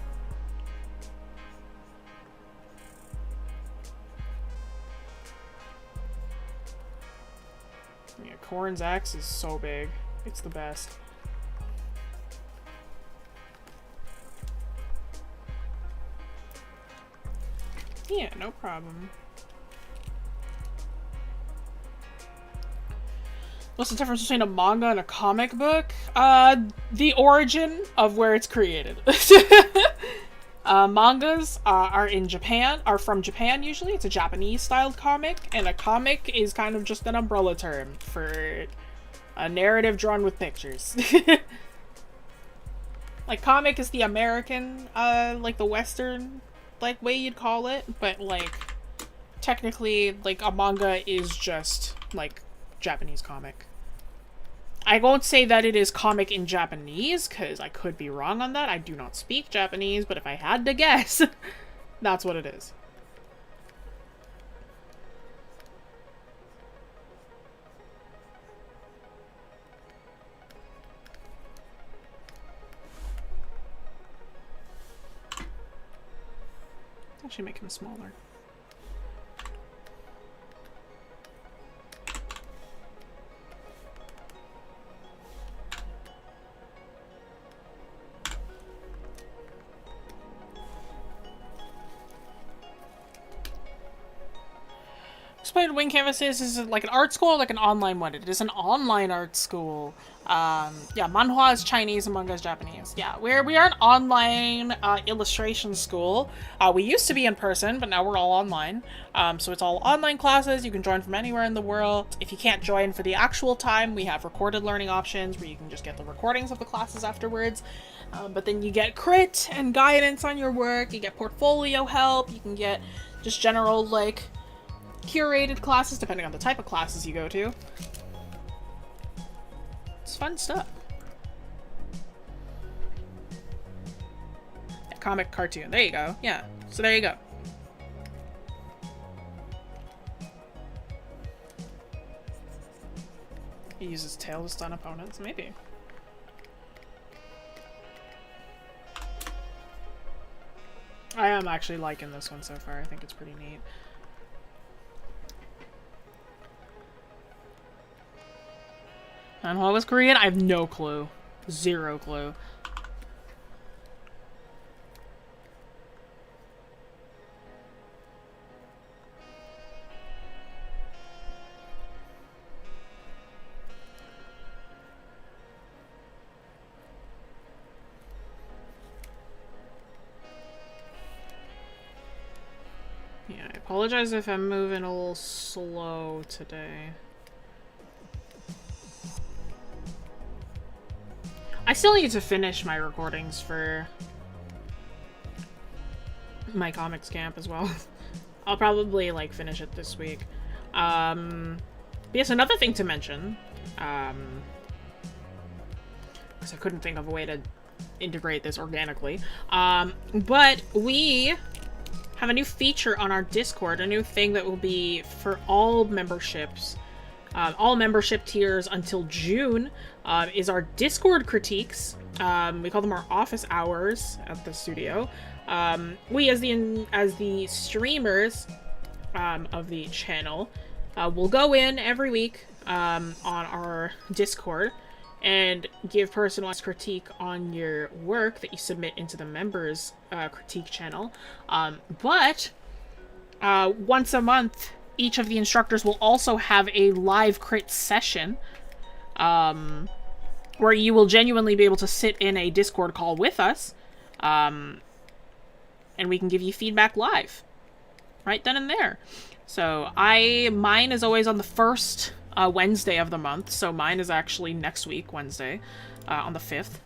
Yeah, Corn's axe is so big. It's the best. Yeah, no problem. What's the difference between a manga and a comic book? The origin of where it's created. Mangas are from Japan usually. It's a Japanese styled comic, and a comic is kind of just an umbrella term for A narrative drawn with pictures. Like, comic is the American, like the Western, like, way you'd call it, but, like, technically, like, a manga is just, like, Japanese comic. I won't say that it is comic in Japanese, because I could be wrong on that. I do not speak Japanese, but if I had to guess, that's what it is. Actually make him smaller. Explain Wing Canvas is it like an art school or like an online one? It is an online art school. Yeah, manhwa is Chinese and manga is Japanese. Yeah, we are an online illustration school. We used to be in person, but now we're all online. So it's all online classes. You can join from anywhere in the world. If you can't join for the actual time, we have recorded learning options where you can just get the recordings of the classes afterwards. But then you get crit and guidance on your work. You get portfolio help. You can get just general, like, curated classes depending on the type of classes you go to. It's fun stuff. A comic cartoon. There you go. Yeah. So there you go. He uses tail to stun opponents. Maybe. I am actually liking this one so far. I think it's pretty neat. Manhwa was Korean? I have no clue. Zero clue. Yeah, I apologize if I'm moving a little slow today. I still need to finish my recordings for my comics camp as well. I'll probably, like, finish it this week. Yes, another thing to mention, because I couldn't think of a way to integrate this organically, but we have a new feature on our Discord, a new thing that will be for all memberships. All membership tiers until June is our Discord critiques. We call them our office hours at the studio. We, as the streamers of the channel, will go in every week on our Discord and give personalized critique on your work that you submit into the members critique channel. But once a month, each of the instructors will also have a live crit session where you will genuinely be able to sit in a Discord call with us and we can give you feedback live right then and there. So mine is always on the first Wednesday of the month, so mine is actually next week, Wednesday, on the 5th.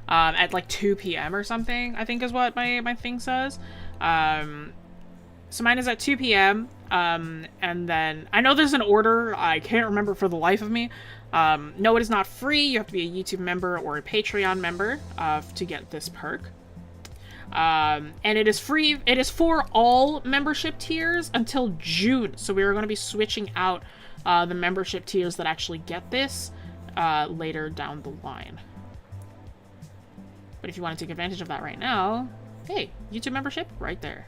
At like 2 p.m. or something, I think is what my thing says. So mine is at 2 p.m. And then I know there's an order. I can't remember for the life of me. No, it is not free. You have to be a YouTube member or a Patreon member to get this perk. And it is free. It is for all membership tiers until June. So we are going to be switching out the membership tiers that actually get this later down the line. But if you want to take advantage of that right now, hey, YouTube membership right there.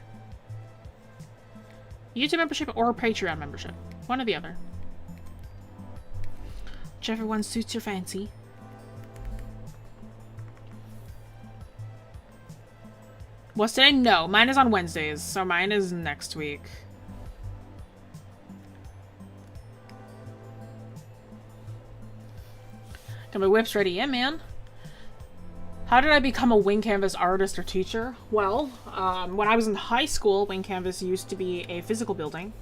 YouTube membership or Patreon membership. One or the other. Whichever one suits your fancy. What's today? No, mine is on Wednesdays, so mine is next week. Got my whips ready. Yeah, man. How did I become a wing canvas artist or teacher? Well, when I was in high school, wing canvas used to be a physical building.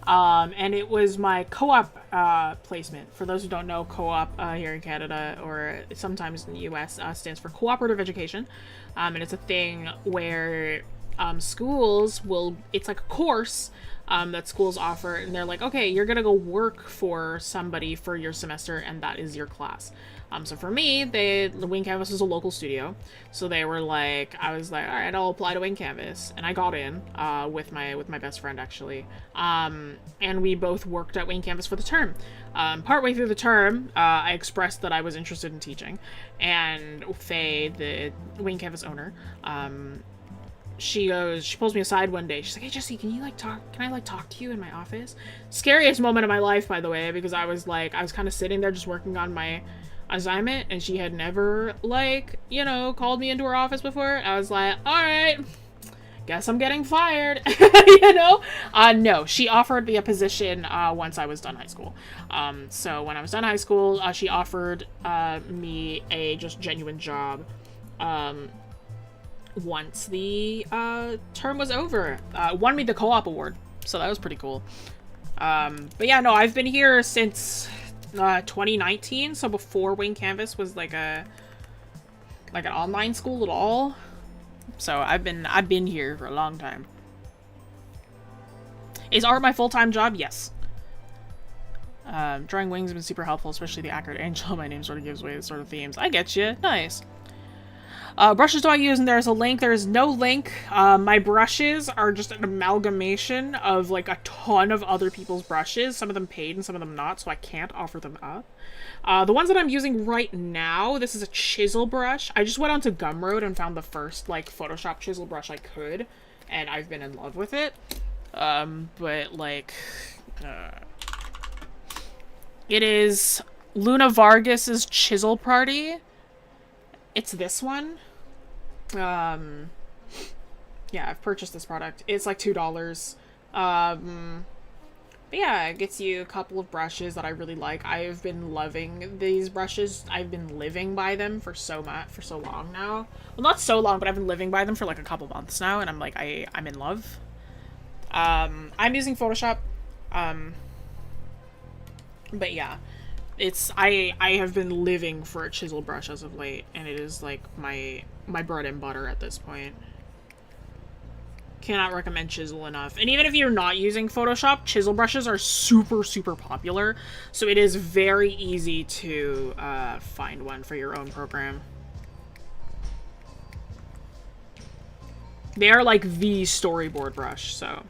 And it was my co-op placement. For those who don't know, co-op here in Canada, or sometimes in the US, stands for cooperative education. And it's a thing where schools will, it's like a course that schools offer, and they're like, okay, you're gonna go work for somebody for your semester, and that is your class. So for me, the Wing Canvas is a local studio, so they were like, I was like, all right, I'll apply to Wing Canvas, and I got in with my best friend actually, and we both worked at Wing Canvas for the term. Partway through the term, I expressed that I was interested in teaching, and Faye, the Wing Canvas owner, she pulls me aside one day. She's like, hey, Jessie, can I talk to you in my office? Scariest moment of my life, by the way, because I was kind of sitting there just working on my assignment, and she had never, called me into her office before. I was like, all right, guess I'm getting fired, No, she offered me a position once I was done high school. So when I was done high school, she offered me a just genuine job. Once the term was over, won me the co-op award, so that was pretty cool. But yeah, no, I've been here since 2019, so before Wing Canvas was like an online school at all. So I've been here for a long time. Is art my full-time job? Yes. Drawing wings has been super helpful, especially the accurate angel. My name sort of gives away the sort of themes. I get you. Nice. Brushes do I use? And there's a link. There is no link. My brushes are just an amalgamation of like a ton of other people's brushes. Some of them paid and some of them not, so I can't offer them up. The ones that I'm using right now, this is a chisel brush. I just went onto Gumroad and found the first like Photoshop chisel brush I could, and I've been in love with it. It is Luna Vargas's Chisel Party. It's this one. Yeah, I've purchased this product. It's like $2. But yeah, it gets you a couple of brushes that I really like. I've been loving these brushes. I've been living by them for so long now. Well, not so long, but I've been living by them for like a couple months now, and I'm like, I'm in love. I'm using Photoshop. But yeah. I have been living for a chisel brush as of late, and it is like my bread and butter at this point. Cannot recommend chisel enough. And even if you're not using Photoshop, chisel brushes are super, super popular, so it is very easy to find one for your own program. They are like the storyboard brush, so...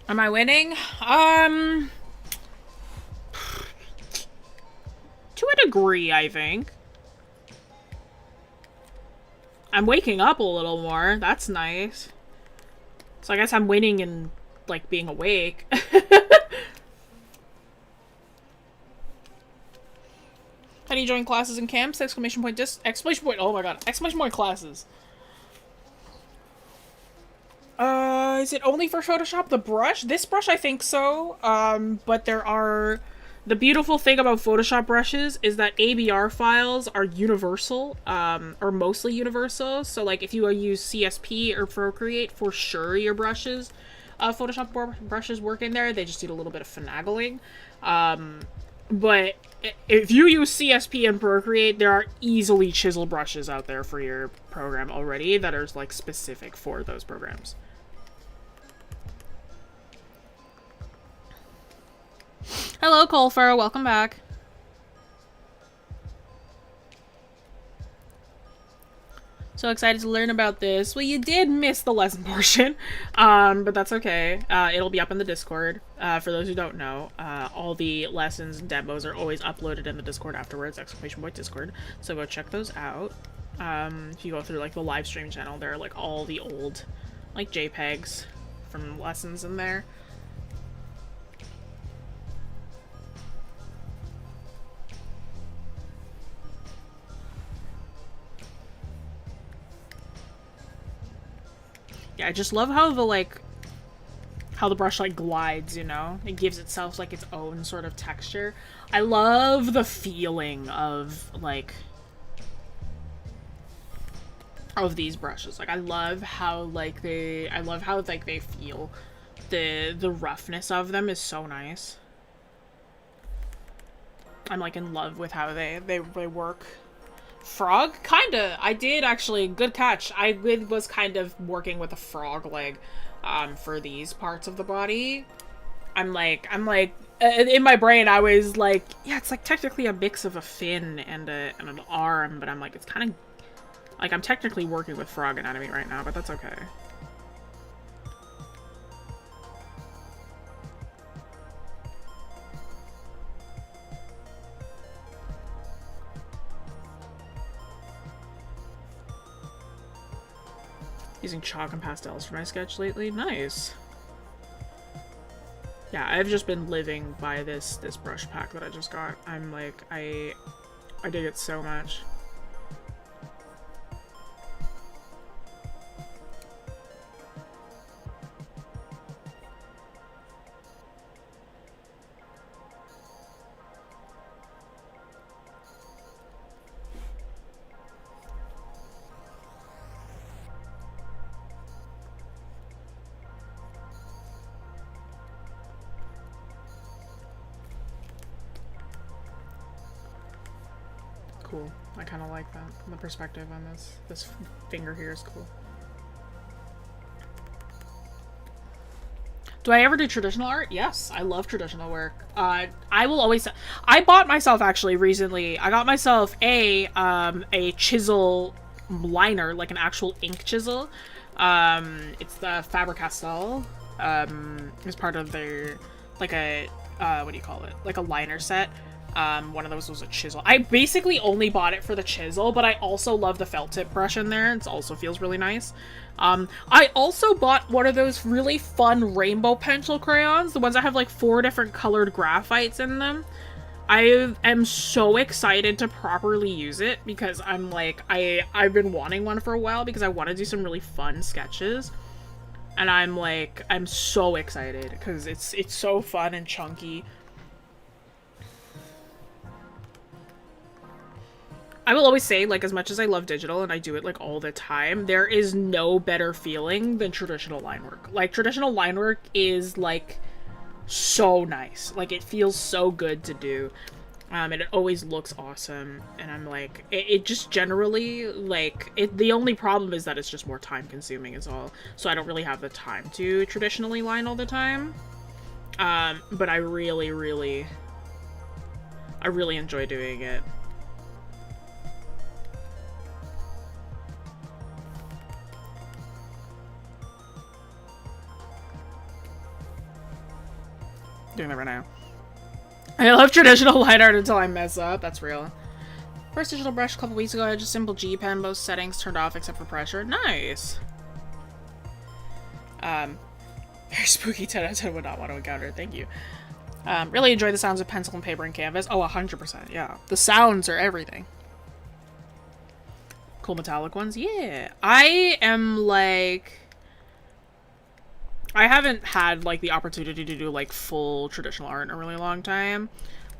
Am I winning? To a degree, I think. I'm waking up a little more. That's nice. So I guess I'm winning in, like, being awake. How do you join classes and camps? Exclamation point, exclamation point, oh my god. Exclamation point classes. Is it only for Photoshop? The brush? This brush, I think so. But there are... The beautiful thing about Photoshop brushes is that ABR files are universal, or mostly universal. So, like, if you use CSP or Procreate, for sure your brushes, Photoshop brushes work in there. They just need a little bit of finagling. But if you use CSP and Procreate, there are easily chisel brushes out there for your program already that are, like, specific for those programs. Hello, Colfer. Welcome back. So excited to learn about this. Well, you did miss the lesson portion, but that's okay. It'll be up in the Discord. For those who don't know, all the lessons and demos are always uploaded in the Discord afterwards, exclamation point Discord. So go check those out. If you go through, like, the live stream channel, there are, like, all the old like JPEGs from lessons in there. Yeah, I just love how the, like, how the brush, like, glides, you know? It gives itself, like, its own sort of texture. I love the feeling of, like, of these brushes. Like, I love how, like, they feel. The roughness of them is so nice. I'm, like, in love with how they work. Frog? Kinda. I did, actually. Good catch. I was kind of working with a frog leg, for these parts of the body. I'm like, in my brain, I was like, yeah, it's, like, technically a mix of a fin and an arm, but I'm like, it's kind of, like, I'm technically working with frog anatomy right now, but that's okay. Using chalk and pastels for my sketch lately. Nice. Yeah, I've just been living by this brush pack that I just got. I'm like, I dig it so much. Cool. I kind of like that. The perspective on this finger here is cool. Do I ever do traditional art? Yes, I love traditional work. I will always. I bought myself, actually, recently. I got myself a chisel liner, like an actual ink chisel. It's the Faber-Castell. It's part of their, like, a what do you call it? Like a liner set. One of those was a chisel. I basically only bought it for the chisel, but I also love the felt tip brush in there. It also feels really nice. I also bought one of those really fun rainbow pencil crayons, the ones that have like 4 different colored graphites in them. I am so excited to properly use it because I'm like, I've been wanting one for a while because I want to do some really fun sketches. And I'm like, I'm so excited because it's so fun and chunky. I will always say, like, as much as I love digital and I do it, like, all the time, there is no better feeling than traditional line work. Like, traditional line work is, like, so nice. Like, it feels so good to do. And it always looks awesome. And I'm like, it just generally, like, the only problem is that it's just more time consuming is all. So I don't really have the time to traditionally line all the time. But I really enjoy doing it. Doing that right now. I love traditional line art until I mess up. That's real. First digital brush a couple weeks ago. I had just simple G pen. Most settings turned off except for pressure. Nice. Very spooky. 10 out of 10 would not want to encounter. Thank you. Really enjoy the sounds of pencil and paper and canvas. Oh, 100%. Yeah. The sounds are everything. Cool metallic ones. Yeah. I am like... I haven't had, like, the opportunity to do, like, full traditional art in a really long time.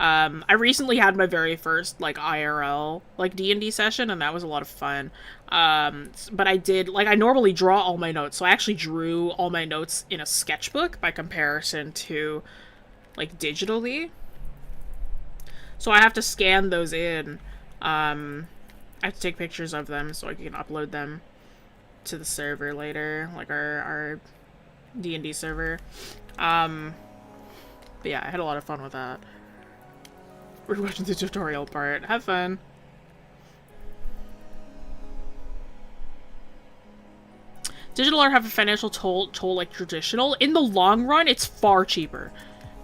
I recently had my very first, like, IRL, like, D&D session, and that was a lot of fun. But I did, like, I normally draw all my notes, so I actually drew all my notes in a sketchbook by comparison to, like, digitally. So I have to scan those in. I have to take pictures of them so I can upload them to the server later, like, our D&D server. But yeah, I had a lot of fun with that. We're watching the tutorial part. Have fun. Digital art have a financial toll like traditional. In the long run, it's far cheaper.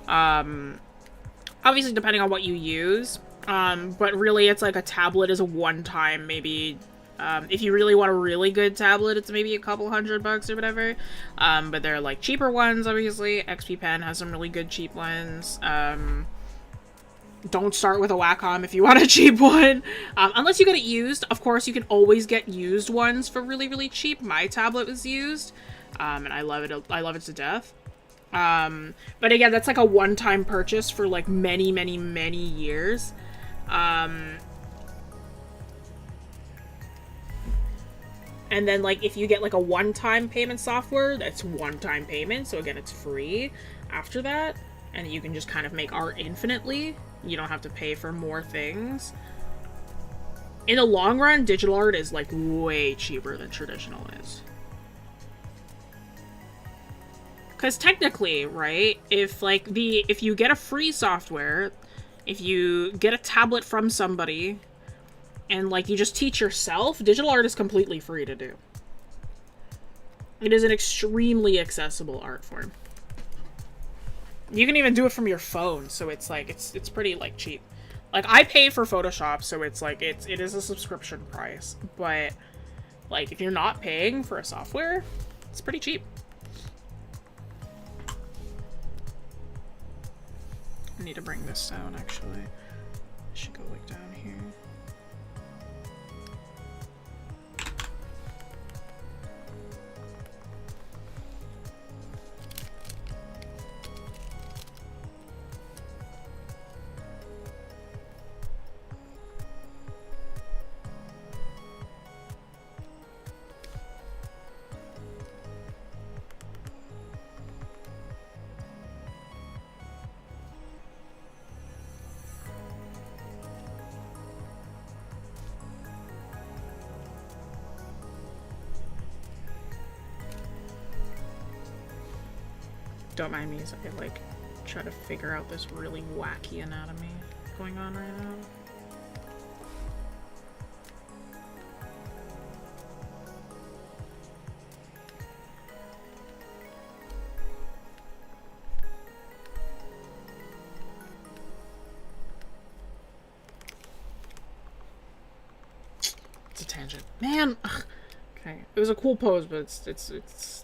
Obviously, depending on what you use. But really, it's like a tablet is a one-time, maybe If you really want a really good tablet, it's maybe a couple $100 or whatever. But there are like cheaper ones, obviously. XP Pen has some really good cheap ones. Don't start with a Wacom if you want a cheap one. Unless you get it used. Of course, you can always get used ones for really, really cheap. My tablet was used. And I love it. I love it to death. But again, that's like a one-time purchase for like many, many, many years. And then, like, if you get, like, a one-time payment software, that's one-time payment. So, again, it's free after that. And you can just kind of make art infinitely. You don't have to pay for more things. In the long run, digital art is, like, way cheaper than traditional is. Because technically, right, if, like, if you get a free software, if you get a tablet from somebody, and, like, you just teach yourself, digital art is completely free to do. It is an extremely accessible art form. You can even do it from your phone, so it's, like, it's pretty, like, cheap. Like, I pay for Photoshop, so it's, like, it is a subscription price. But, like, if you're not paying for a software, it's pretty cheap. I need to bring this down, actually. I should go, like, down here. Don't mind me as I, like, try to figure out this really wacky anatomy going on right now. It's a tangent. Man! Ugh. Okay. It was a cool pose, but it's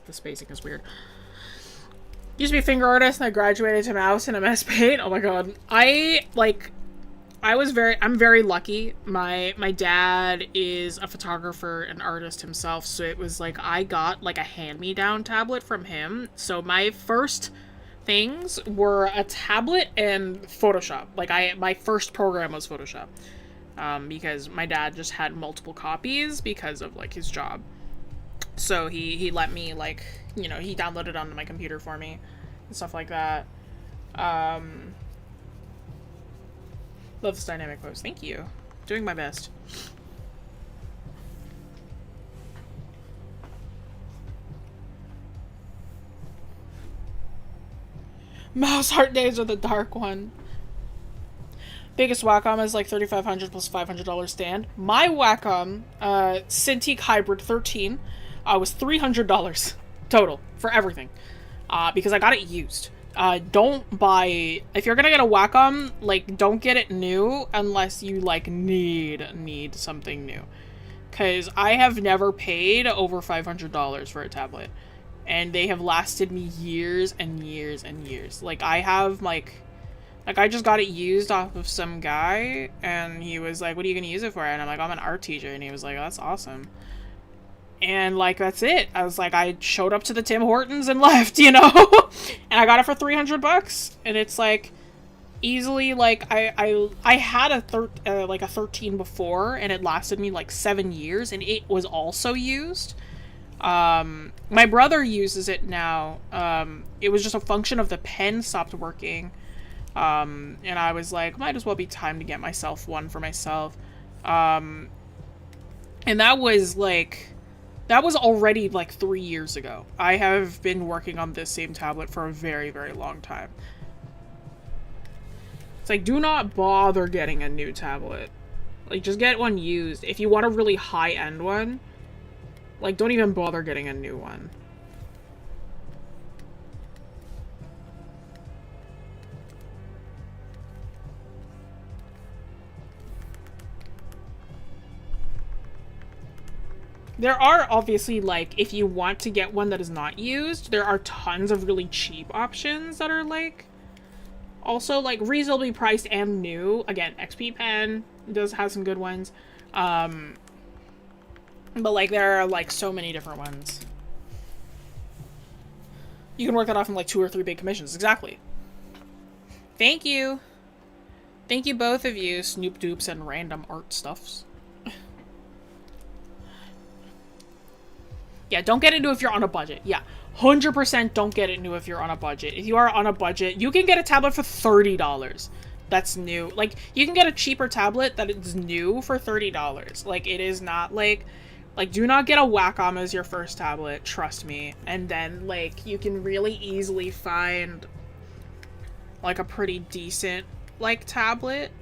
the spacing is weird. Used to be a finger artist and I graduated to mouse and MS Paint. Oh my god. I'm very lucky. My dad is a photographer and artist himself, so it was like I got like a hand-me-down tablet from him. So my first things were a tablet and Photoshop. Like my first program was Photoshop. Because my dad just had multiple copies because of like his job. So he let me, like, you know, he downloaded it onto my computer for me and stuff like that. Love this dynamic pose. Thank you. Doing my best. Mouse Heart Days are the dark one. Biggest Wacom is like $3,500 plus $500 stand. My Wacom, Cintiq Hybrid 13, was $300 total for everything, because I got it used. Don't buy, if you're gonna get a Wacom, like, don't get it new unless you, like, need something new. Because I have never paid over $500 for a tablet, and they have lasted me years and years and years. Like, I have, like, I just got it used off of some guy, and he was like, what are you gonna use it for? And I'm like, I'm an art teacher, and he was like, oh, that's awesome. And, like, that's it. I was like, I showed up to the Tim Hortons and left, you know? And I got it for $300. And it's, like, easily, like, I had a 13 before, and it lasted me, like, 7 years, and it was also used. My brother uses it now. It was just a function of the pen stopped working. And I was like, might as well be time to get myself one for myself. And that was, like... That was already, like, 3 years ago. I have been working on this same tablet for a very, very long time. It's like, do not bother getting a new tablet. Like, just get one used. If you want a really high-end one, like, don't even bother getting a new one. There are obviously, like, if you want to get one that is not used, there are tons of really cheap options that are, like, also, like, reasonably priced and new. Again, XP Pen does have some good ones. But, like, there are, like, so many different ones. You can work that off in, like, 2 or 3 big commissions. Exactly. Thank you. Thank you, both of you, Snoop Doops and random art stuffs. Yeah, don't get into if you're on a budget. Yeah, 100% don't get into if you're on a budget. If you are on a budget, you can get a tablet for $30. That's new. Like, you can get a cheaper tablet that is new for $30. Like, it is not, like, do not get a Wacom as your first tablet, trust me. And then, like, you can really easily find, like, a pretty decent, like, tablet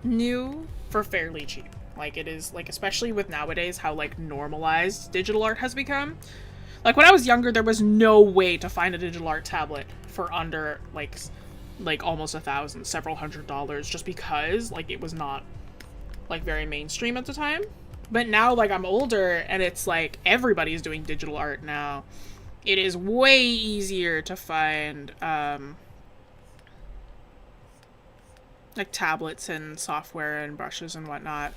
new for fairly cheap. Like, it is, like, especially with nowadays how, like, normalized digital art has become. Like, when I was younger, there was no way to find a digital art tablet for under, like almost $1,000, several $100s, just because, like, it was not, like, very mainstream at the time. But now, like, I'm older, and it's, like, everybody's doing digital art now. It is way easier to find, like, tablets and software and brushes and whatnot.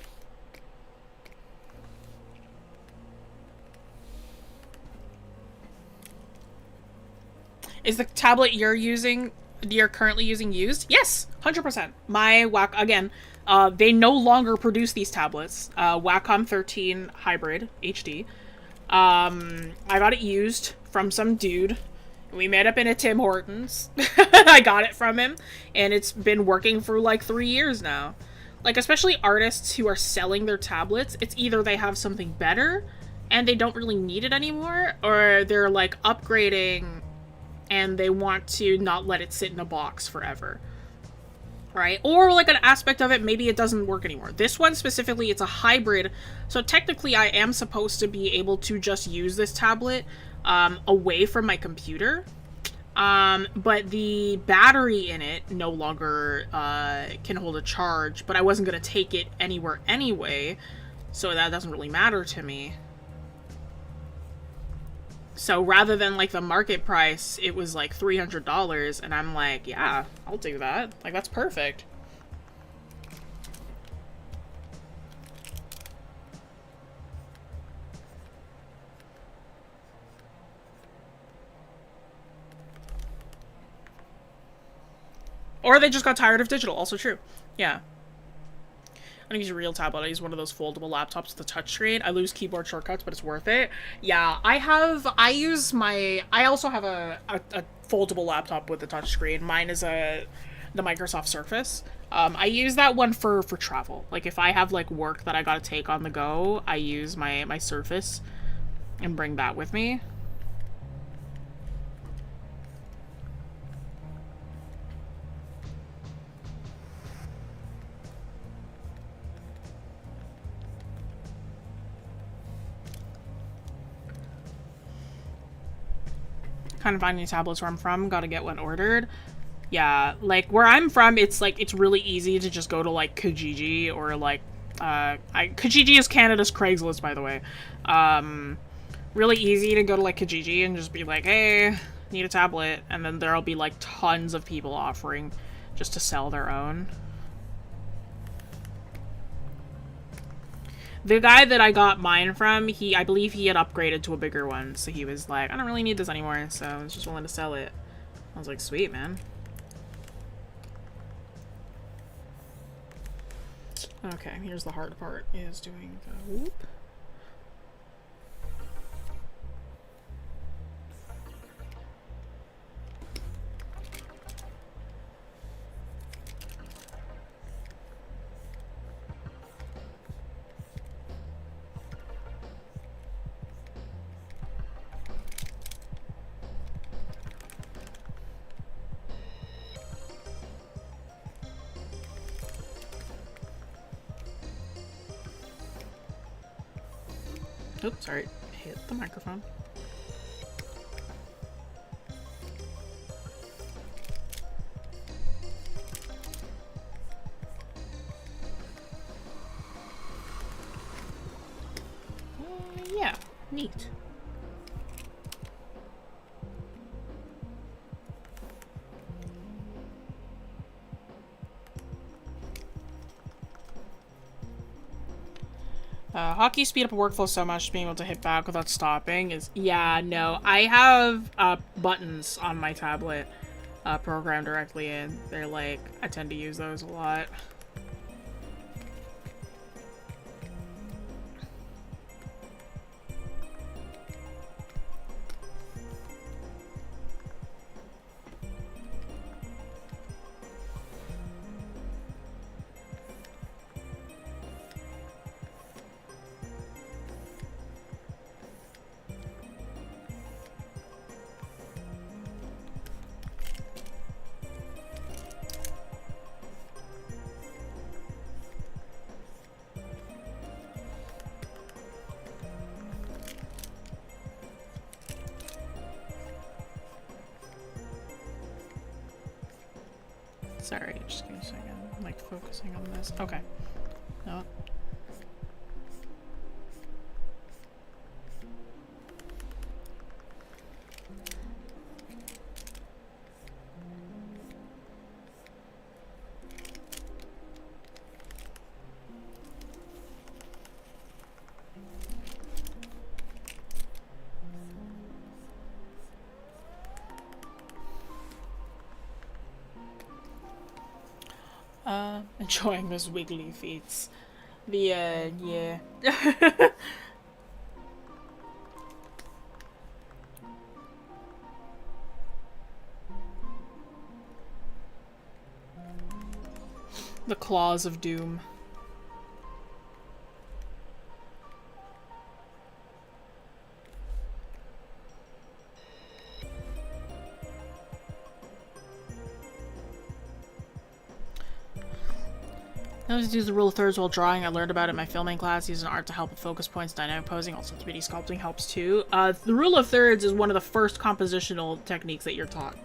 Is the tablet you're currently using used? Yes, 100%. My again, they no longer produce these tablets. Wacom 13 Hybrid HD. I got it used from some dude. We met up in a Tim Hortons. I got it from him, and it's been working for like 3 years now. Like, especially artists who are selling their tablets, it's either they have something better and they don't really need it anymore, or they're like upgrading and they want to not let it sit in a box forever. Right? Or, like, an aspect of it, maybe it doesn't work anymore. This one specifically, it's a hybrid, so technically I am supposed to be able to just use this tablet away from my computer. But the battery in it no longer can hold a charge, but I wasn't going to take it anywhere anyway, so that doesn't really matter to me. So rather than, like, the market price, it was, like, $300, and I'm like, yeah, I'll do that. Like, that's perfect. Or they just got tired of digital, also true. Yeah. I don't use a real tablet. I use one of those foldable laptops with a touchscreen. I lose keyboard shortcuts, but it's worth it. Yeah, I also have a foldable laptop with a touchscreen. Mine is the Microsoft Surface. I use that one for travel. Like, if I have, like, work that I gotta take on the go, I use my Surface and bring that with me. Kind of finding tablets where I'm from, gotta get one ordered. Yeah, like, where I'm from, it's, like, it's really easy to just go to, like, Kijiji, or, like, Kijiji is Canada's Craigslist, by the way. Really easy to go to, like, Kijiji and just be like, hey, need a tablet, and then there'll be, like, tons of people offering just to sell their own. The guy that I got mine from, I believe he had upgraded to a bigger one, so he was like, I don't really need this anymore, so I was just willing to sell it. I was like, sweet, man. Okay, here's the hard part, is doing the whoop. Oops, sorry. Hit the microphone. Yeah. Neat. Hockey speed up a workflow so much, being able to hit back without stopping is... Yeah, no. I have buttons on my tablet programmed directly in. They're like... I tend to use those a lot. Sorry, just give me a second. I'm like focusing on this. Okay. No. Enjoying those wiggly feet. The, yeah. The claws of doom. I always use the rule of thirds while drawing. I learned about it in my filming class. Using art to help with focus points, dynamic posing, also 3D sculpting helps too. The rule of thirds is one of the first compositional techniques that you're taught,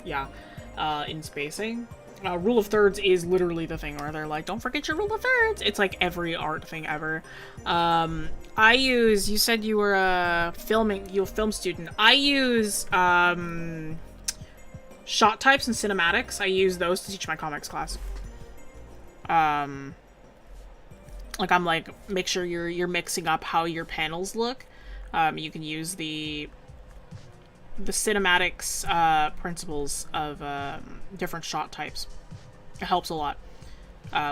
in spacing. Rule of thirds is literally the thing where they're like, don't forget your rule of thirds. It's like every art thing ever. You said you were a film student. I use, shot types and cinematics. I use those to teach my comics class. Like, I'm like, make sure you're mixing up how your panels look. You can use the cinematics principles of different shot types. It helps a lot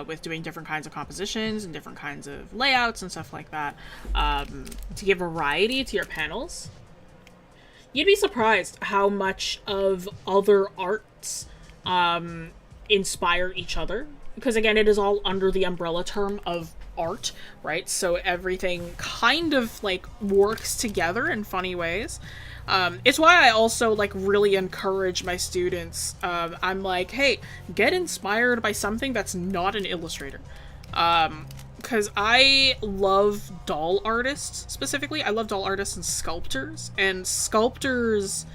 with doing different kinds of compositions and different kinds of layouts and stuff like that. To give variety to your panels. You'd be surprised how much of other arts inspire each other. Because again, it is all under the umbrella term of art, right? So everything kind of like works together in funny ways. It's why I also like really encourage my students. I'm like, hey, get inspired by something that's not an illustrator. Because I love doll artists specifically. I love doll artists and sculptors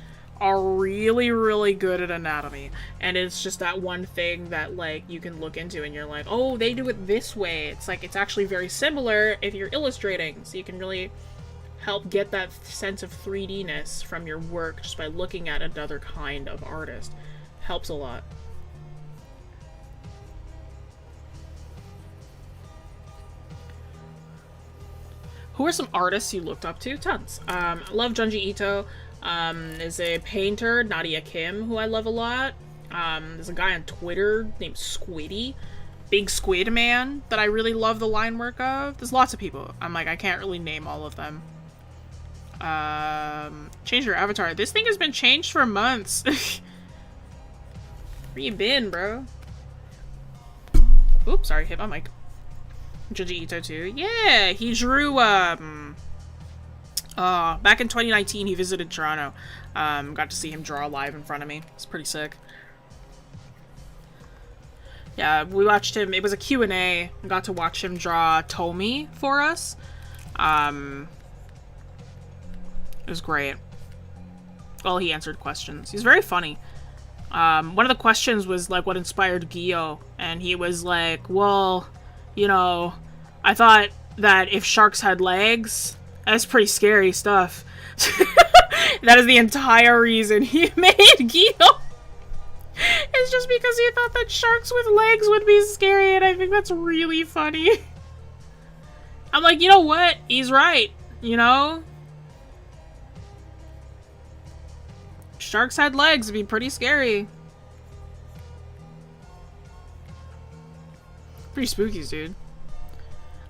are really, really good at anatomy. And it's just that one thing that, like, you can look into and you're like, oh, they do it this way. It's like, it's actually very similar if you're illustrating. So you can really help get that sense of 3D-ness from your work just by looking at another kind of artist. Helps a lot. Who are some artists you looked up to? Tons. I love Junji Ito. There's a painter, Nadia Kim, who I love a lot. There's a guy on Twitter named Squiddy, Big Squid Man, that I really love the line work of. There's lots of people. I'm like, I can't really name all of them. Change your avatar. This thing has been changed for months. Where you been, bro? Oops, sorry, hit my mic. Junji Ito too. Yeah, he drew, back in 2019, he visited Toronto. Got to see him draw live in front of me. It's pretty sick. Yeah, we watched him. It was a Q&A. Got to watch him draw Tomy for us. It was great. Well, he answered questions. He's very funny. One of the questions was, like, what inspired Gyo? And he was like, well, you know, I thought that if sharks had legs, That's pretty scary stuff. That is the entire reason he made Guido. It's just because he thought that sharks with legs would be scary, and I think that's really funny. I'm like, you know what? He's right, you know? Sharks had legs, it'd be pretty scary. Pretty spooky, dude.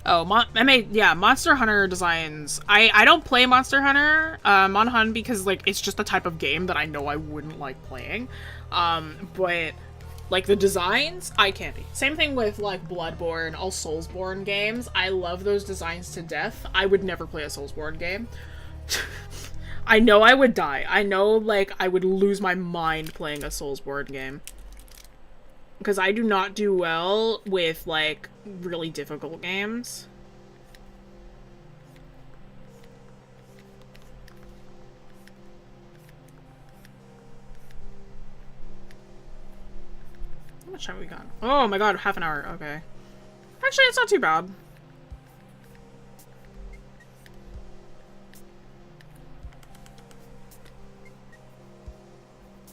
Oh, Monster Hunter designs. I don't play Monster Hunter on Hun because, like, it's just the type of game that I know I wouldn't like playing. But, like, the designs, eye candy. Same thing with, like, Bloodborne, all Soulsborne games. I love those designs to death. I would never play a Soulsborne game. I know I would die. I know, like, I would lose my mind playing a Soulsborne game. Because I do not do well with, like, really difficult games. How much time have we got? Oh my god, half an hour. Okay. Actually, it's not too bad.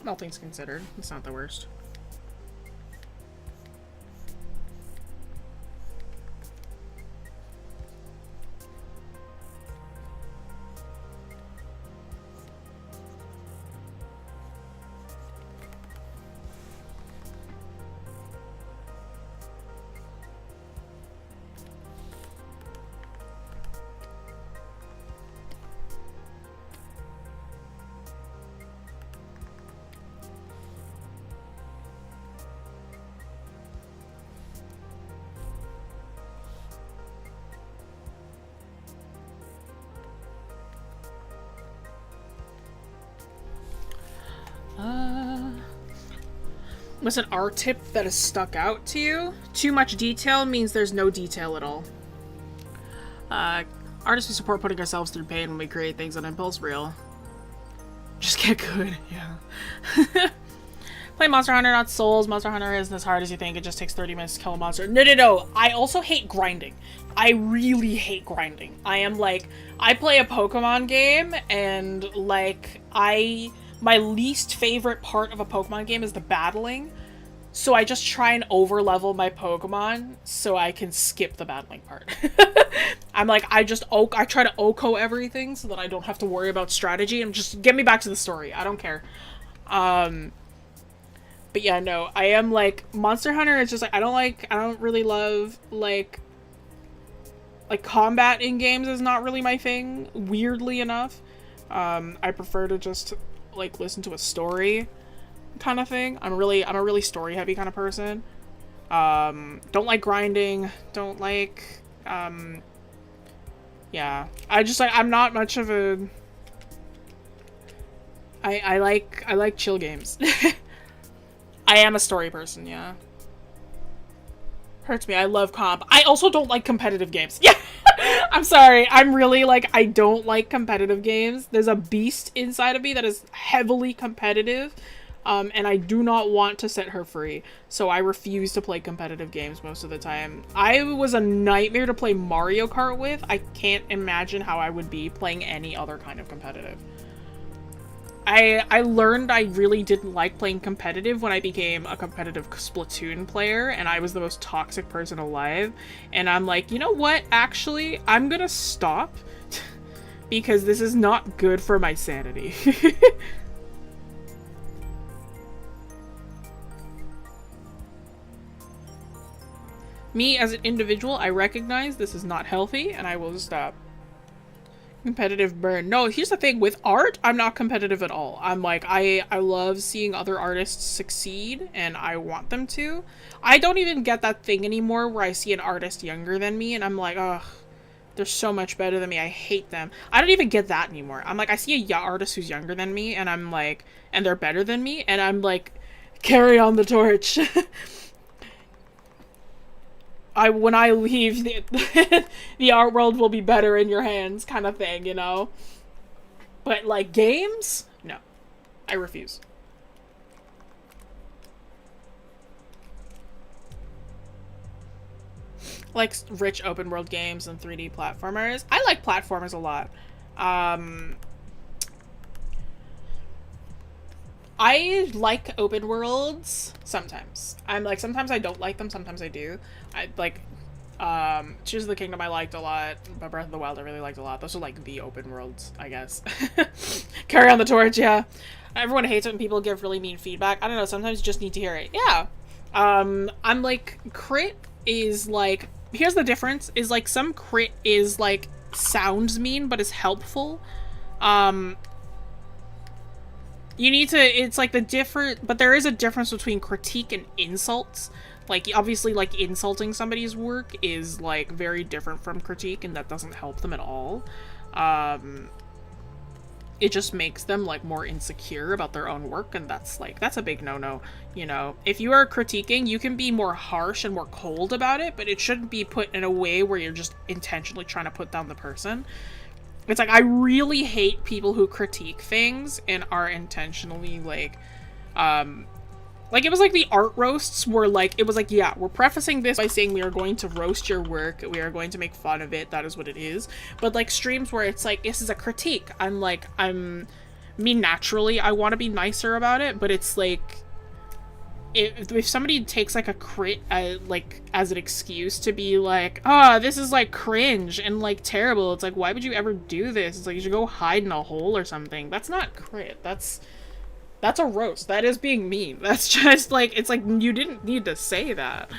All things considered, it's not the worst. What's an art tip that has stuck out to you? Too much detail means there's no detail at all. Artists we support putting ourselves through pain when we create things on impulse real. Just get good, yeah. Play Monster Hunter, not Souls. Monster Hunter isn't as hard as you think. It just takes 30 minutes to kill a monster. No. I also hate grinding. I really hate grinding. I am like, I play a Pokemon game and like, my least favorite part of a Pokemon game is the battling. So I just try and over-level my Pokemon so I can skip the battling part. I'm like, I try to OHKO everything so that I don't have to worry about strategy and just get me back to the story. I don't care. But yeah, no, I am like, Monster Hunter is just like, I don't really love, like combat in games is not really my thing, weirdly enough. I prefer to just, like, listen to a story kind of thing. I'm a really story heavy kind of person. Don't like grinding, don't like, yeah. I just, like, I'm not much of a, I like chill games. I am a story person, yeah. Hurts me, I love comp. I also don't like competitive games. Yeah! I'm sorry, I'm really, like, I don't like competitive games. There's a beast inside of me that is heavily competitive, and I do not want to set her free. So I refuse to play competitive games most of the time. I was a nightmare to play Mario Kart with. I can't imagine how I would be playing any other kind of competitive. I learned I really didn't like playing competitive when I became a competitive Splatoon player, and I was the most toxic person alive. And I'm like, you know what? Actually, I'm gonna stop because this is not good for my sanity. Me as an individual, I recognize this is not healthy, and I will stop. Competitive burn. No, here's the thing. With art, I'm not competitive at all. I'm like, I love seeing other artists succeed, and I want them to. I don't even get that thing anymore where I see an artist younger than me, and I'm like, ugh, they're so much better than me. I hate them. I don't even get that anymore. I'm like, I see a artist who's younger than me, and I'm like, and they're better than me, and I'm like, carry on the torch. When I leave, the art world will be better in your hands, kind of thing, you know? But, like, games? No. I refuse. like rich open world games and 3D platformers. I like platformers a lot. I like open worlds sometimes. I'm like, sometimes I don't like them, sometimes I do. I like Tears of the Kingdom I liked a lot, but Breath of the Wild I really liked a lot. Those are like the open worlds, I guess. Carry on the torch, yeah. Everyone hates it when people give really mean feedback. I don't know, sometimes you just need to hear it. Yeah. I'm like, crit is like, here's the difference, is like some crit is like sounds mean but is helpful. You need to, it's like the different, but there is a difference between critique and insults. Like, obviously, like, insulting somebody's work is, like, very different from critique, and that doesn't help them at all. It just makes them, like, more insecure about their own work, and that's, like, that's a big no-no, you know? If you are critiquing, you can be more harsh and more cold about it, but it shouldn't be put in a way where you're just intentionally trying to put down the person. It's like, I really hate people who critique things and are intentionally, like, it was like the art roasts were like, it was like, yeah, we're prefacing this by saying we are going to roast your work, we are going to make fun of it, that is what it is. But, like, streams where it's like, this is a critique, me naturally, I want to be nicer about it, but it's like, if somebody takes like a crit like as an excuse to be like, oh, this is like cringe and like terrible, it's like, why would you ever do this? It's like, you should go hide in a hole or something. That's not crit, that's a roast. That is being mean. That's just like, it's like, you didn't need to say that.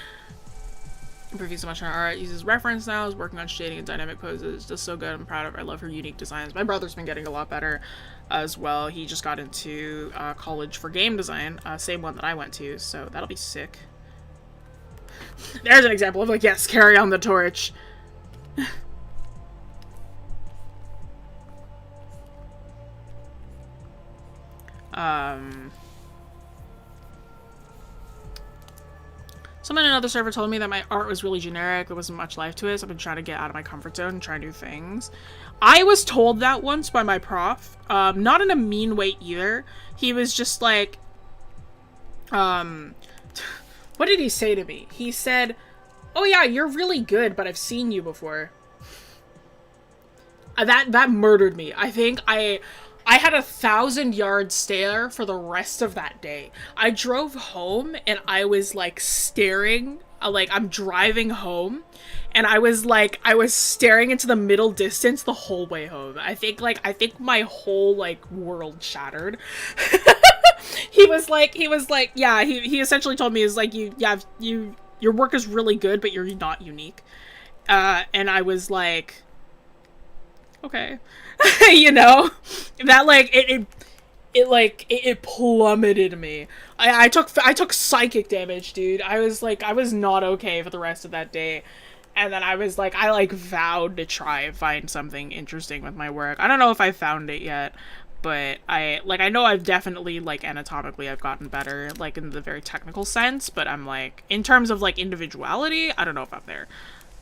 Preview so much on art, uses reference now, is working on shading and dynamic poses, just so good. I'm proud of her. I love her unique designs. My brother's been getting a lot better as well. He just got into college for game design, same one that I went to, so that'll be sick. There's an example of like, yes, carry on the torch. Someone in another server told me that my art was really generic, there wasn't much life to it, so I've been trying to get out of my comfort zone and try new things. I was told that once by my prof, not in a mean way either. He was just like, what did he say to me? He said, oh yeah, you're really good, but I've seen you before. That murdered me. I think I had 1,000-yard stare for the rest of that day. I drove home and I was like staring, like I'm driving home and I was staring into the middle distance the whole way home. I think my whole like world shattered. He was like, yeah, he essentially told me, is like, your work is really good, but you're not unique. And I was like, okay. You know, that like it plummeted me. I took psychic damage, dude. I was not okay for the rest of that day. And then I was like, I vowed to try and find something interesting with my work. I don't know if I found it yet, but I know I've definitely, like, anatomically I've gotten better, like, in the very technical sense, but I'm like, in terms of like individuality, I don't know if I'm there.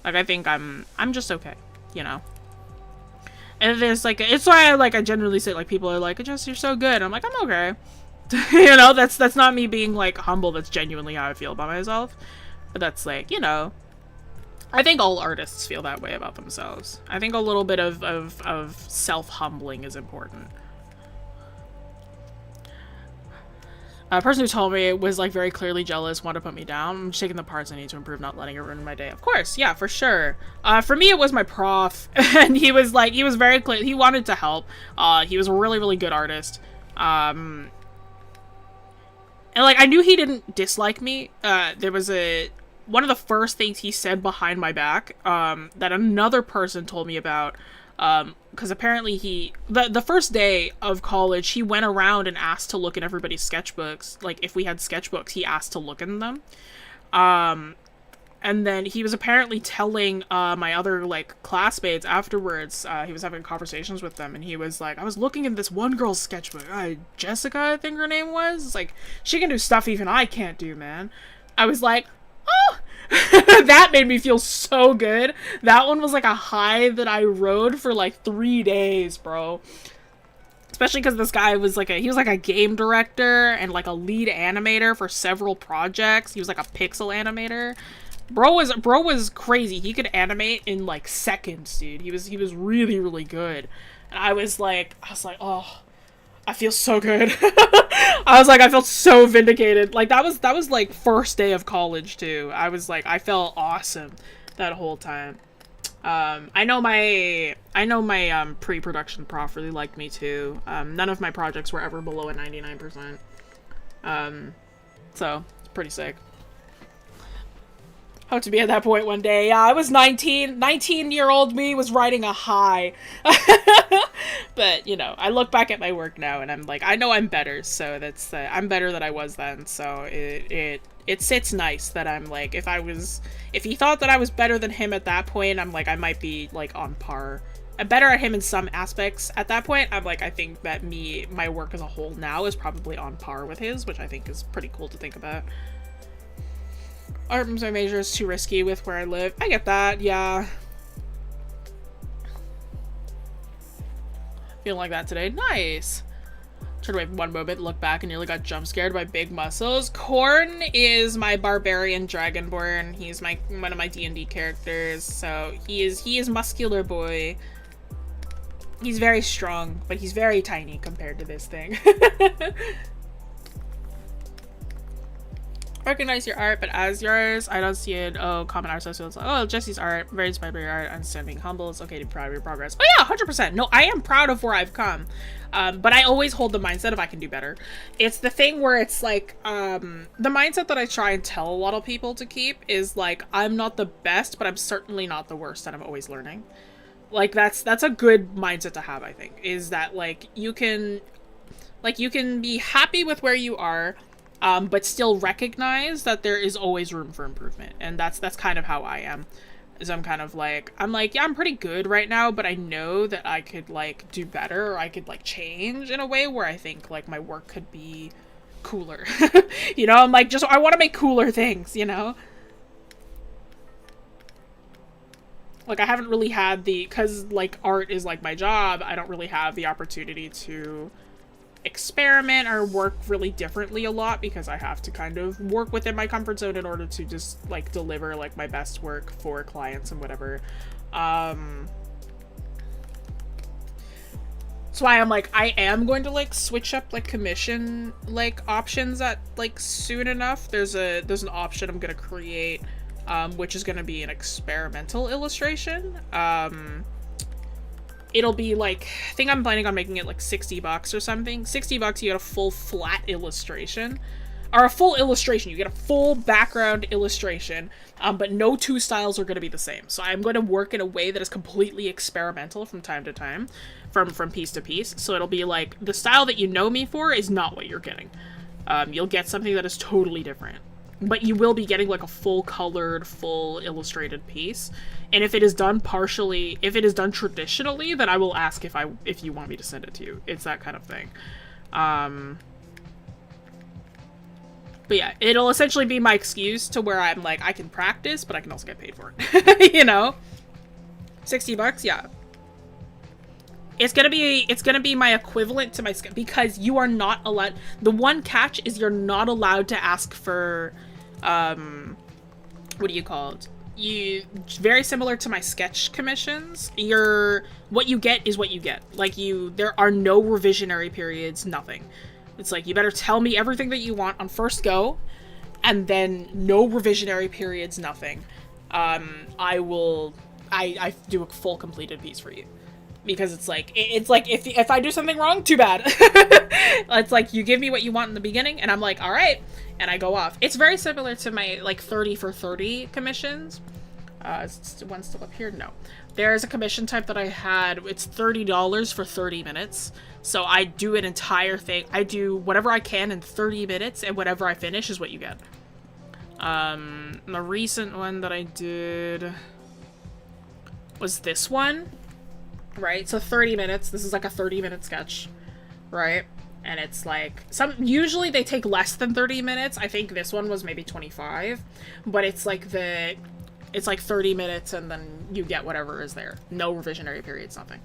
Like, I think I'm just okay, you know. And there's like, it's why I generally say, like, people are like, Jess, you're so good. I'm like, I'm okay. You know, that's not me being like humble, that's genuinely how I feel about myself. But that's like, you know, I think all artists feel that way about themselves. I think a little bit of self-humbling is important. A person who told me was like very clearly jealous, wanted to put me down. I'm just taking the parts I need to improve, not letting it ruin my day. Of course, yeah, for sure. For me, it was my prof, and he was very clear. He wanted to help. He was a really, really good artist. And like, I knew he didn't dislike me. There was one of the first things he said behind my back, that another person told me about. Because apparently the first day of college, he went around and asked to look at everybody's sketchbooks. Like, if we had sketchbooks, he asked to look in them. And then he was apparently telling, my other, like, classmates afterwards, he was having conversations with them, and he was like, I was looking at this one girl's sketchbook, Jessica, I think her name was. It's like, she can do stuff even I can't do, man. I was like, oh! That made me feel so good. That one was like a high that I rode for like 3 days, bro. Especially because this guy was like he was like a game director and like a lead animator for several projects. He was like a pixel animator. Bro was crazy. He could animate in like seconds, dude. He was really, really good. And I was like, oh, I feel so good. I was like, I felt so vindicated. Like that was like first day of college too. I was like, I felt awesome that whole time. I know my pre-production prof really liked me too. None of my projects were ever below a 99%. So it's pretty sick. Hope to be at that point one day. Yeah, I was 19. 19-year-old me was riding a high. But, you know, I look back at my work now and I'm like, I know I'm better. So that's, I'm better than I was then. So it sits nice that I'm like, if he thought that I was better than him at that point, I'm like, I might be like on par. I'm better at him in some aspects. At that point, I'm like, I think that my work as a whole now is probably on par with his, which I think is pretty cool to think about. Art my major is too risky with where I live. I get that, yeah. Feeling like that today. Nice. Turned away for one moment, look back, and nearly got jump scared by big muscles. Corn is my barbarian dragonborn. He's one of my D&D characters. So he is muscular boy. He's very strong, but he's very tiny compared to this thing. Recognize your art, but as yours, I don't see it. Oh, common art socials. Oh, Jessie's art. Very inspired by your art. Understand being humble. It's okay to be proud of your progress. Oh yeah, 100%. No, I am proud of where I've come. But I always hold the mindset of I can do better. It's the thing where it's like, the mindset that I try and tell a lot of people to keep is like, I'm not the best, but I'm certainly not the worst, and I'm always learning. Like, that's a good mindset to have, I think. Is that, like, you can be happy with where you are, but still recognize that there is always room for improvement. And that's kind of how I am. Is I'm like, yeah, I'm pretty good right now, but I know that I could, like, do better, or I could, like, change in a way where I think, like, my work could be cooler. You know, I'm like, I want to make cooler things, you know? Like, I haven't really had because, like, art is, like, my job, I don't really have the opportunity to experiment or work really differently a lot, because I have to kind of work within my comfort zone in order to just, like, deliver, like, my best work for clients and whatever. That's why I'm like, I am going to, like, switch up, like, commission, like, options at, like, soon enough. There's an option I'm gonna create, which is gonna be an experimental illustration. It'll be like, I think I'm planning on making it like $60 or something. $60, you get a full flat illustration. Or a full illustration. You get a full background illustration, but no two styles are going to be the same. So I'm going to work in a way that is completely experimental from time to time, from piece to piece. So it'll be like, the style that you know me for is not what you're getting. You'll get something that is totally different. But you will be getting like a full colored, full illustrated piece. And if it is done traditionally, then I will ask if you want me to send it to you. It's that kind of thing. But yeah, it'll essentially be my excuse to where I'm like, I can practice, but I can also get paid for it. You know? $60, yeah. It's gonna be my equivalent to my, because you are not allowed, the one catch is you're not allowed to ask for, what do you call it? Very similar to my sketch commissions, what you get is what you get. Like, there are no revisionary periods, nothing. It's like, you better tell me everything that you want on first go, and then no revisionary periods, nothing. I do a full completed piece for you. Because it's like if I do something wrong, too bad. It's like, you give me what you want in the beginning, and I'm like, all right, and I go off. It's very similar to my, like, 30 for 30 commissions. Is one still up here? No. There's a commission type that I had. It's $30 for 30 minutes. So I do an entire thing. I do whatever I can in 30 minutes, and whatever I finish is what you get. The recent one that I did was this one. Right, so 30 minutes. This is like a 30-minute sketch, right? And it's like, usually they take less than 30 minutes. I think this one was maybe 25, but it's like 30 minutes, and then you get whatever is there. No revisionary periods, nothing.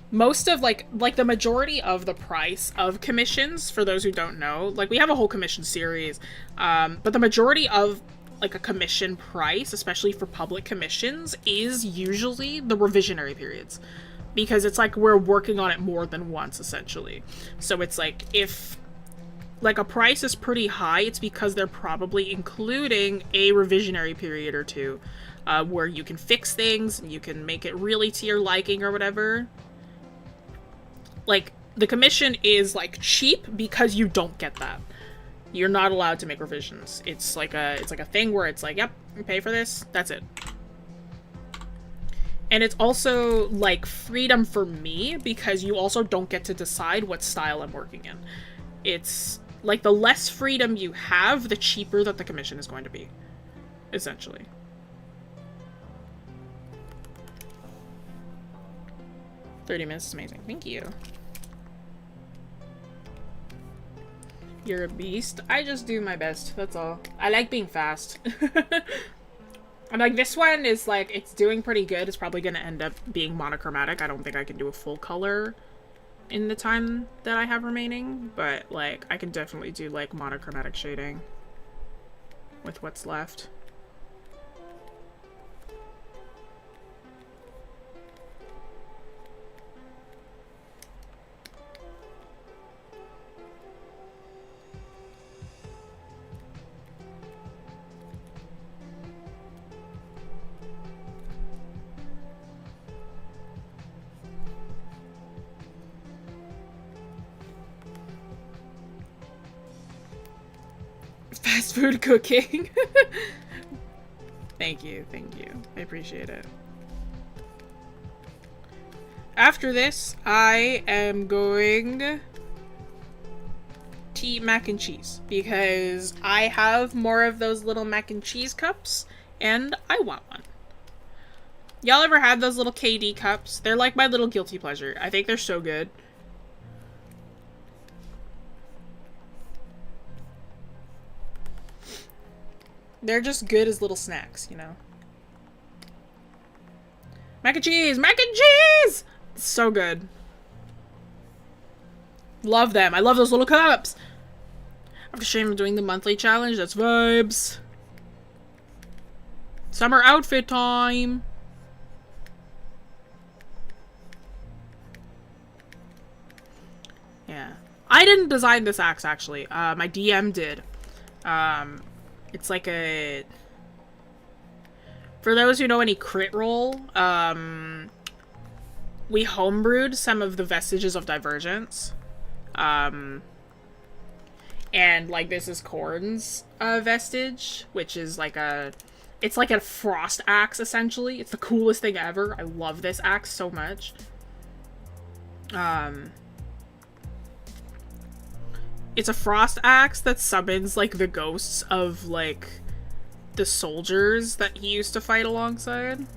most of like the majority of the price of commissions, for those who don't know, like we have a whole commission series, but the majority of like a commission price, especially for public commissions, is usually the revisionary periods, because it's like we're working on it more than once essentially. So it's like if like a price is pretty high, it's because they're probably including a revisionary period or two, where you can fix things and you can make it really to your liking or whatever. Like, the commission is like cheap because you don't get that. You're not allowed to make revisions. It's like a thing where it's like, yep, you pay for this, that's it. And it's also like freedom for me because you also don't get to decide what style I'm working in. It's like the less freedom you have, the cheaper that the commission is going to be, essentially. $30 is amazing. Thank you. You're a beast. I just do my best. That's all. I like being fast. I'm like, this one is like, it's doing pretty good. It's probably going to end up being monochromatic. I don't think I can do a full color in the time that I have remaining, but like, I can definitely do like monochromatic shading with what's left. Fast food cooking. Thank you, thank you. I appreciate it. After this, I am going to eat mac and cheese because I have more of those little mac and cheese cups and I want one. Y'all ever had those little KD cups? They're like my little guilty pleasure. I think they're so good. They're just good as little snacks, you know? Mac and cheese! Mac and cheese! It's so good. Love them. I love those little cups. After shame of doing the monthly challenge, that's vibes. Summer outfit time. Yeah. I didn't design this axe, actually. My DM did. It's like a... For those who know any crit roll, we homebrewed some of the vestiges of Divergence. And, like, this is Corn's vestige, which is like a... It's like a frost axe, essentially. It's the coolest thing ever. I love this axe so much. It's a frost axe that summons, like, the ghosts of, like, the soldiers that he used to fight alongside.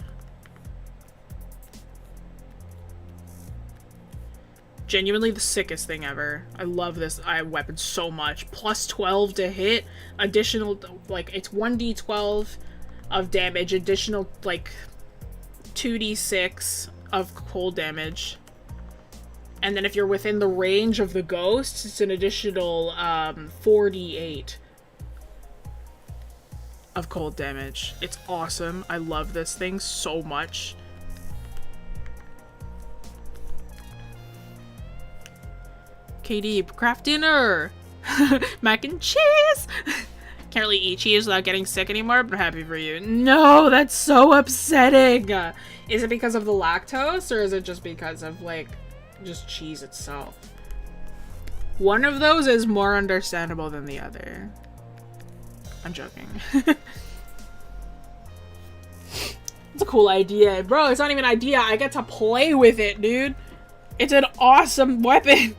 Genuinely the sickest thing ever. I love this weapon so much. Plus 12 to hit. Additional, like, it's 1d12 of damage. Additional, like, 2d6 of cold damage. And then if you're within the range of the ghosts, it's an additional 4d8 of cold damage. It's awesome. I love this thing so much. KD, craft dinner! Mac and cheese! Can't really eat cheese without getting sick anymore, but I'm happy for you. No, that's so upsetting! Is it because of the lactose, or is it just because of, like, just cheese itself? One of those is more understandable than the other. I'm joking. It's a cool idea. Bro, it's not even an idea. I get to play with it, dude. It's an awesome weapon.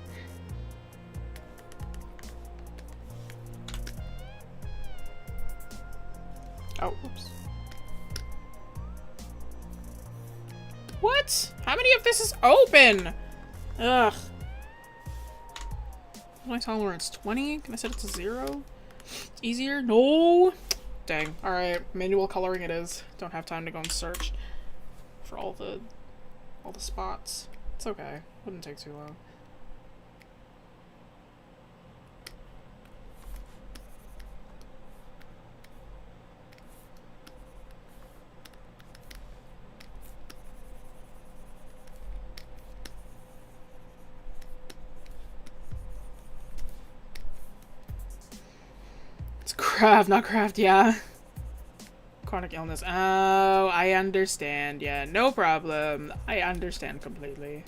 Oh, oops. What? How many of this is open? Ugh. My tolerance 20? Can I set it to 0? It's easier? No. Dang. Alright, manual coloring it is. Don't have time to go and search for all the spots. It's okay. Wouldn't take too long. It's craft, not craft, yeah. Chronic illness. Oh, I understand. Yeah, no problem. I understand completely.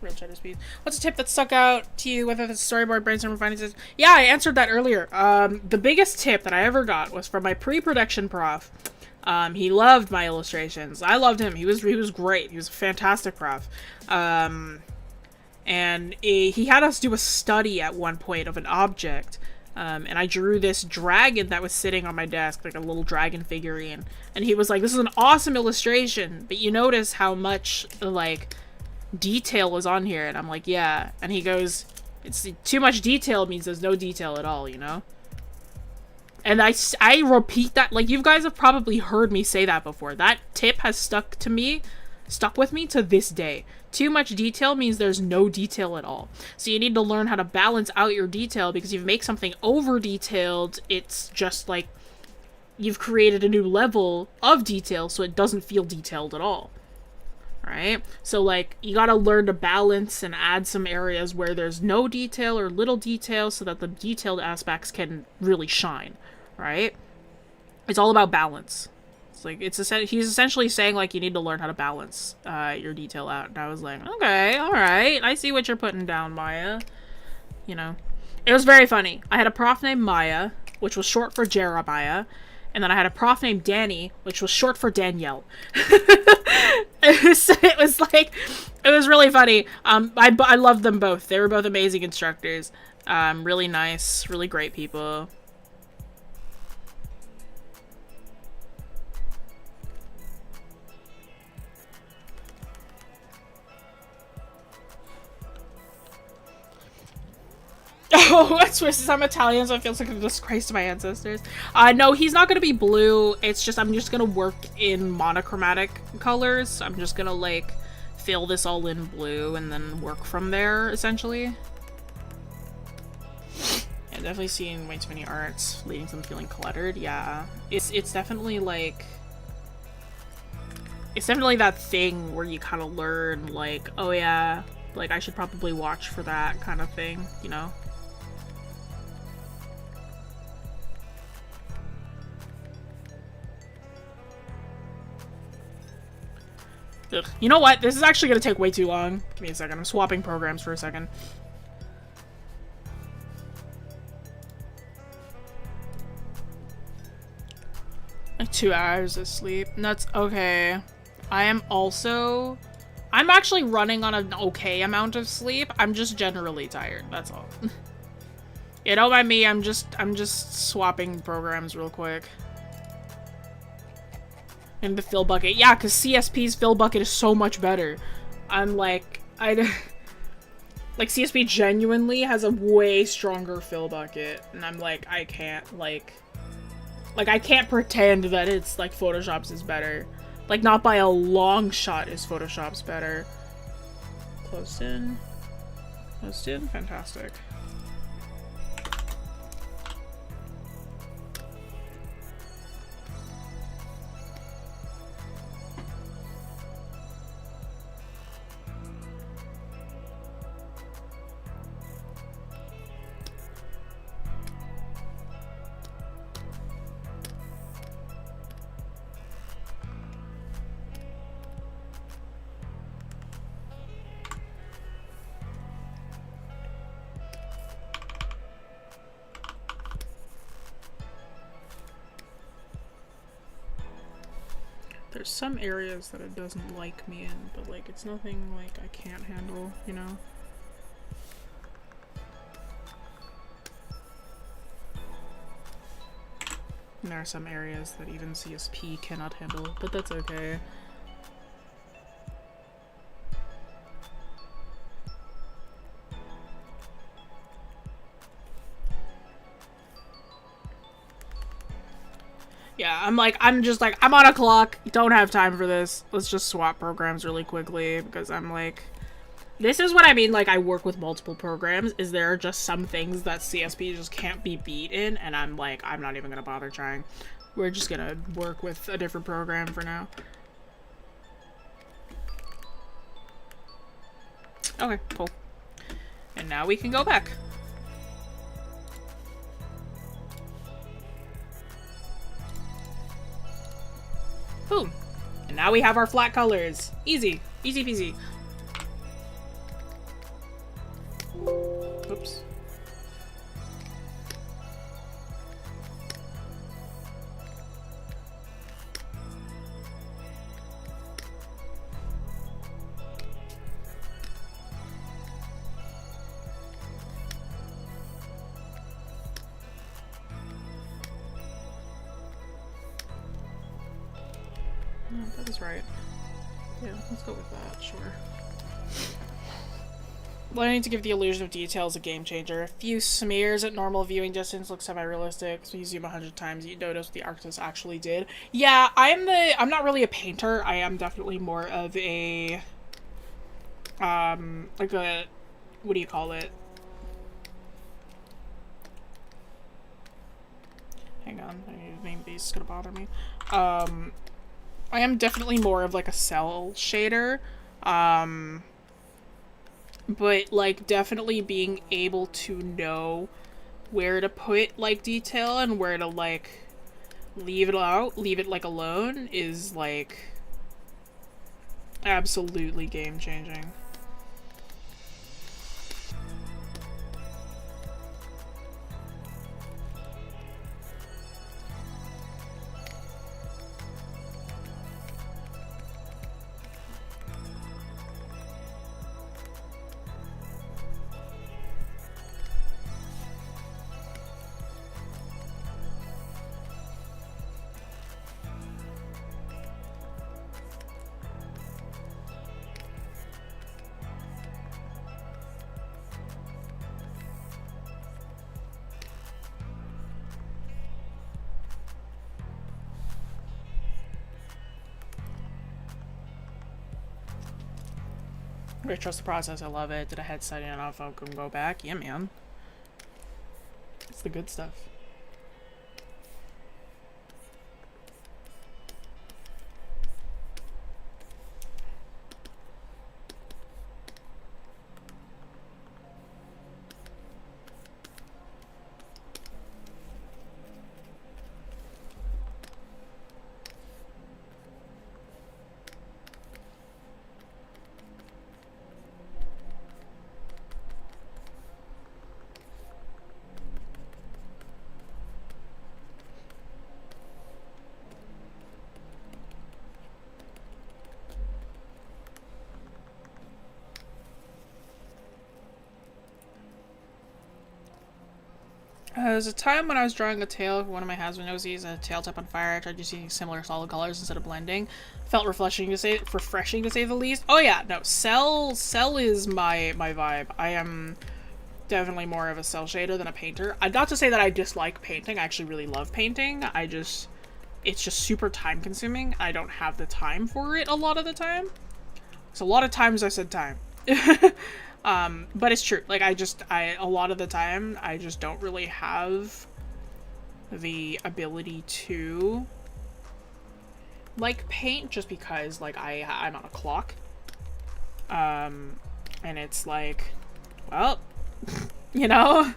Real cheddar speed. What's a tip that stuck out to you, whether it's storyboard, brainstorm, finances? Yeah, I answered that earlier. The biggest tip that I ever got was from my pre-production prof. He loved my illustrations. I loved him. He was great. He was a fantastic prof. And he had us do a study at one point of an object. And I drew this dragon that was sitting on my desk, like a little dragon figurine. And he was like, this is an awesome illustration, but you notice how much, like, detail was on here. And I'm like, yeah. And he goes, it's too much detail means there's no detail at all, you know? And I repeat that, like, you guys have probably heard me say that before. That tip has stuck with me to this day. Too much detail means there's no detail at all. So you need to learn how to balance out your detail, because if you make something over-detailed, it's just like you've created a new level of detail, so it doesn't feel detailed at all. Right? So, like, you gotta learn to balance and add some areas where there's no detail or little detail so that the detailed aspects can really shine. Right? It's all about balance. It's like, he's essentially saying, like, you need to learn how to balance your detail out. And I was like, okay, alright, I see what you're putting down, Maya. You know. It was very funny. I had a prof named Maya, which was short for Jeremiah. And then I had a prof named Danny, which was short for Danielle. It was really funny. I loved them both. They were both amazing instructors. Really nice, really great people. Oh, that's racist. I'm Italian, so it feels like a disgrace to my ancestors. No, he's not gonna be blue. It's just, I'm just gonna work in monochromatic colors. I'm just gonna, like, fill this all in blue and then work from there, essentially. Yeah, definitely seeing way too many arts, leading to them feeling cluttered. Yeah. It's definitely, like... It's definitely that thing where you kind of learn, like, oh yeah, like, I should probably watch for that kind of thing, you know? Ugh. You know what? This is actually gonna take way too long. Give me a second. I'm swapping programs for a second. Like 2 hours of sleep. That's okay. I'm actually running on an okay amount of sleep. I'm just generally tired. That's all. You don't mind me. I'm just swapping programs real quick. And the fill bucket. Yeah, because CSP's fill bucket is so much better. I'm like, like, CSP genuinely has a way stronger fill bucket. And I'm like, I can't, like, I can't pretend that it's, like, Photoshop's is better. Like, not by a long shot is Photoshop's better. Close in. Close in? Fantastic. There's some areas that it doesn't like me in, but, like, it's nothing, like, I can't handle, you know? And there are some areas that even CSP cannot handle, but that's okay. Yeah, I'm just like, I'm on a clock. Don't have time for this. Let's just swap programs really quickly because I'm like, this is what I mean. Like, I work with multiple programs. Is there are just some things that CSP just can't be beat in, and I'm like, I'm not even gonna bother trying. We're just gonna work with a different program for now. Okay, cool. And now we can go back. Boom. And now we have our flat colors. Easy. Easy peasy. Oops. No, that is right. Yeah, let's go with that, sure. Learning to give the illusion of detail is a game changer. A few smears at normal viewing distance look semi-realistic. So you zoom 100 times, you notice what the artist actually did. Yeah, I'm not really a painter. I am definitely more of a, like a, what do you call it? Hang on, maybe these is gonna bother me. I am definitely more of like a cell shader. But like definitely being able to know where to put like detail and where to like leave it like alone is like absolutely game changing. I trust the process. I love it. Did a head study on if I can go back? Yeah, man. It's the good stuff. There was a time when I was drawing a tail for one of my Hasbro nosies, a tail tip on fire. I tried using similar solid colors instead of blending. Felt refreshing to say the least. Oh yeah, no, cell is my vibe. I am definitely more of a cell shader than a painter. Not to say that I dislike painting. I actually really love painting. It's just super time consuming. I don't have the time for it a lot of the time. So a lot of times I said time. But it's true. Like, a lot of the time, I just don't really have the ability to, like, paint just because, like, I'm on a clock. And it's like, well, you know?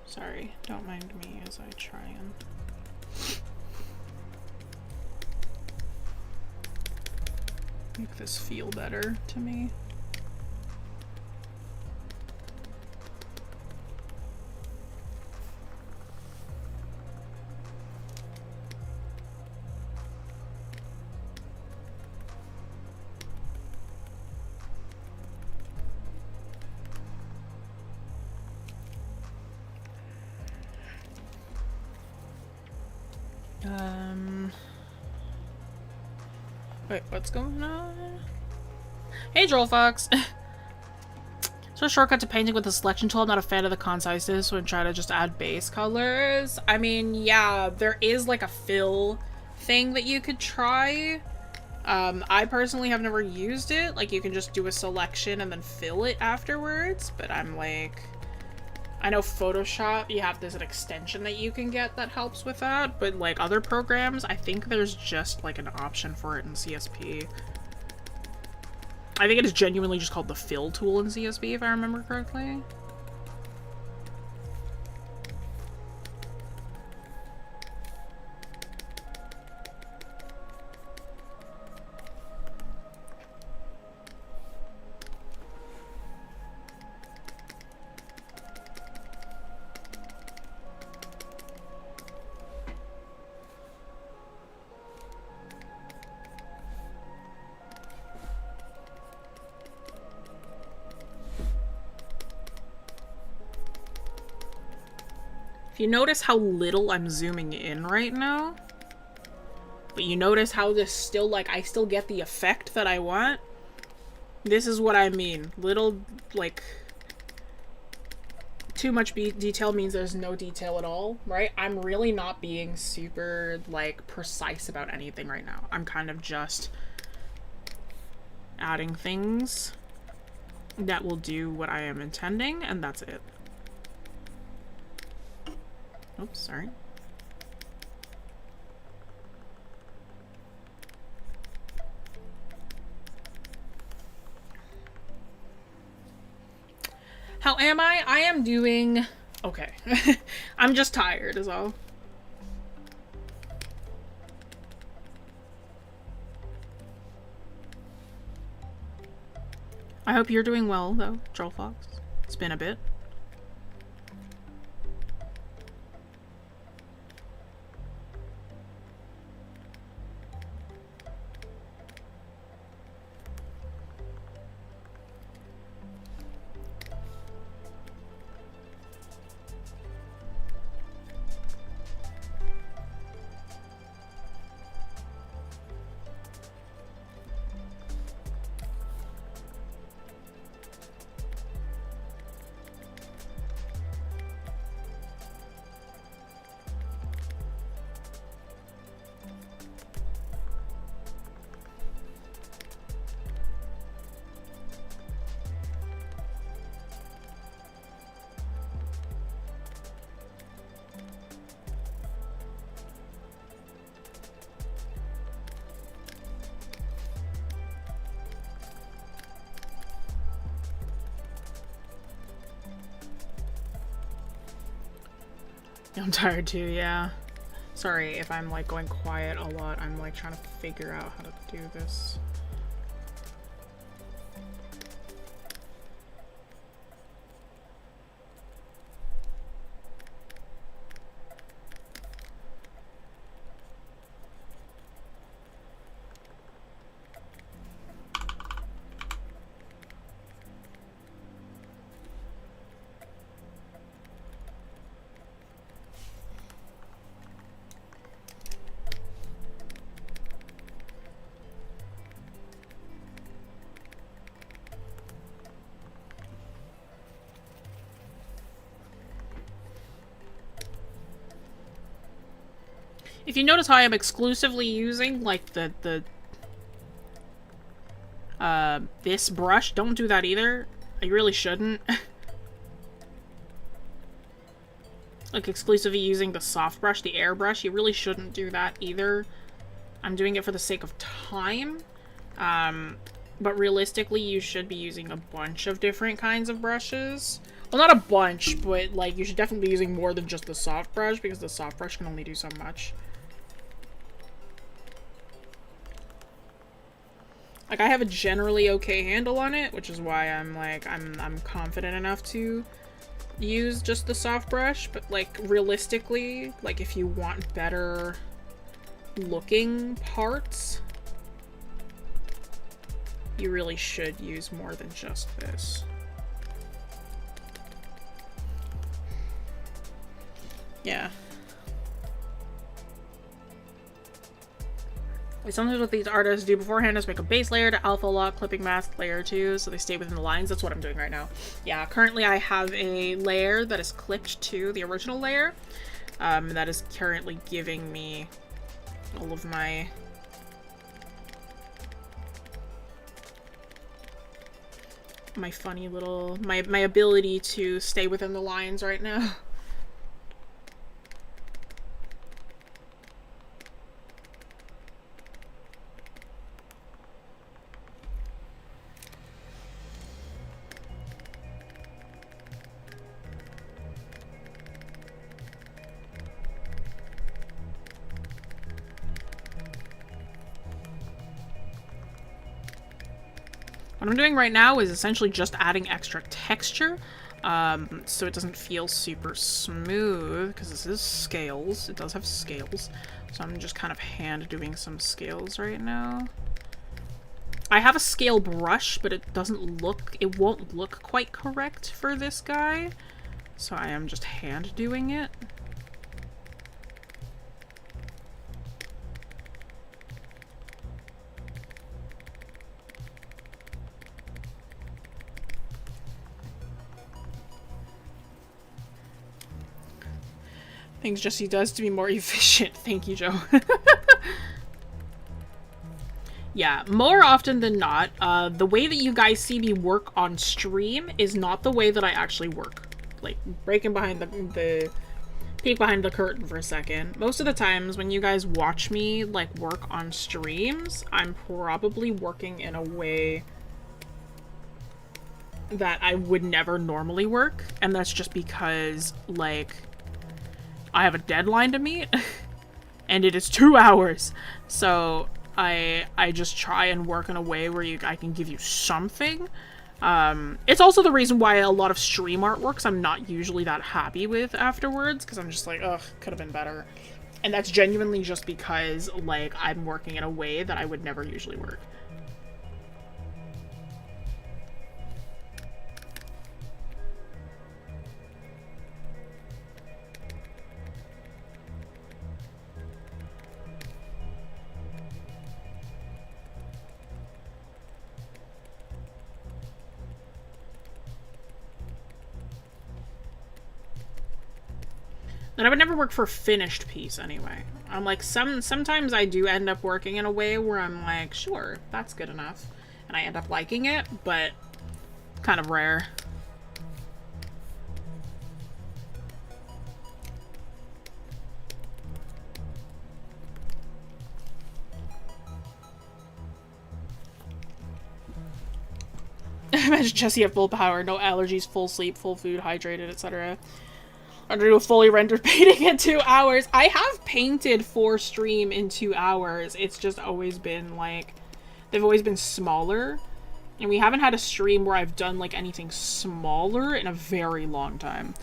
Sorry, don't mind me as I try and make this feel better to me. Wait, what's going on? Hey, Droll Fox. So a shortcut to painting with the selection tool. I'm not a fan of the conciseness when trying to just add base colors. I mean, yeah, there is like a fill thing that you could try. I personally have never used it. Like, you can just do a selection and then fill it afterwards. But I'm like, I know Photoshop, you have this an extension that you can get that helps with that. But like other programs, I think there's just like an option for it in CSP. I think it is genuinely just called the fill tool in CSP, if I remember correctly. If you notice how little I'm zooming in right now, but you notice how this still, like, I still get the effect that I want, this is what I mean. Little, like, too much detail means there's no detail at all, right? I'm really not being super, like, precise about anything right now. I'm kind of just adding things that will do what I am intending, and that's it. Oops, sorry. How am I? I am doing okay. I'm just tired is all. I hope you're doing well though, Troll Fox. It's been a bit. I'm tired too, yeah. Sorry if I'm like going quiet a lot. I'm like trying to figure out how to do this. If you notice how I'm exclusively using, like, this brush, don't do that either. I really shouldn't. Like, exclusively using the soft brush, the airbrush, you really shouldn't do that either. I'm doing it for the sake of time. But realistically, you should be using a bunch of different kinds of brushes. Well, not a bunch, but, like, you should definitely be using more than just the soft brush, because the soft brush can only do so much. Like, I have a generally okay handle on it, which is why I'm, like, I'm confident enough to use just the soft brush, but, like, realistically, like, if you want better looking parts, you really should use more than just this. Yeah. Sometimes what these artists do beforehand is make a base layer to alpha lock clipping mask layer 2 so they stay within the lines. That's what I'm doing right now. Yeah, currently I have a layer that is clipped to the original layer. That is currently giving me all of my funny little my ability to stay within the lines right now. What I'm doing right now is essentially just adding extra texture, so it doesn't feel super smooth, because this is scales. It does have scales. So I'm just kind of hand doing some scales right now. I have a scale brush, but it won't look quite correct for this guy. So I am just hand doing it. Things Jessie does to be more efficient. Thank you, Joe. Yeah, more often than not, the way that you guys see me work on stream is not the way that I actually work. Like, breaking behind the peek behind the curtain for a second. Most of the times when you guys watch me, like, work on streams, I'm probably working in a way that I would never normally work. And that's just because, like, I have a deadline to meet, and it is 2 hours. So I just try and work in a way where I can give you something. It's also the reason why a lot of stream artworks I'm not usually that happy with afterwards, because I'm just like, ugh, could have been better. And that's genuinely just because, like, I'm working in a way that I would never usually work. And I would never work for a finished piece anyway. I'm like, sometimes I do end up working in a way where I'm like, sure, that's good enough. And I end up liking it, but kind of rare. Imagine Jessie at full power, no allergies, full sleep, full food, hydrated, etc. Or do a fully rendered painting in 2 hours. I have painted for stream in 2 hours. It's just always been like, they've always been smaller. And we haven't had a stream where I've done like anything smaller in a very long time.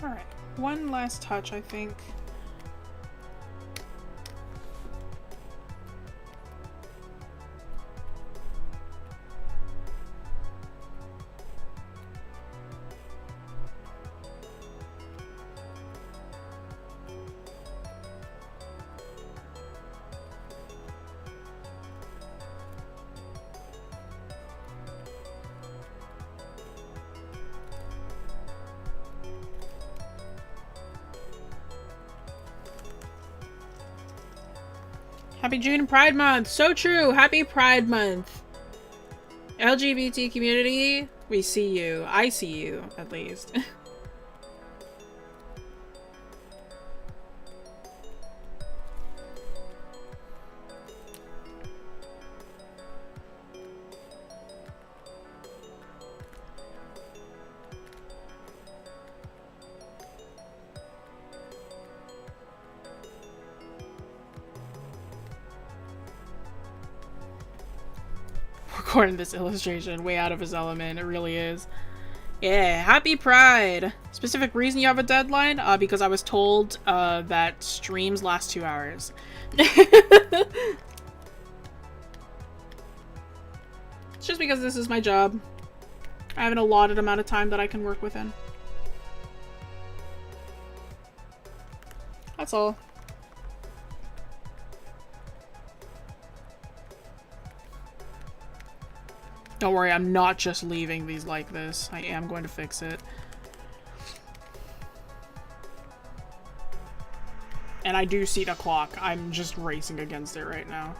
Alright, one last touch, I think. Happy June Pride Month! So true! Happy Pride Month! LGBT community, we see you. I see you, at least. recording this illustration. Way out of his element. It really is. Yeah, happy Pride. Specific reason you have a deadline? Because I was told that streams last 2 hours. It's just because this is my job. I have an allotted amount of time that I can work within. That's all. Don't worry, I'm not just leaving these like this. I am going to fix it. And I do see the clock. I'm just racing against it right now.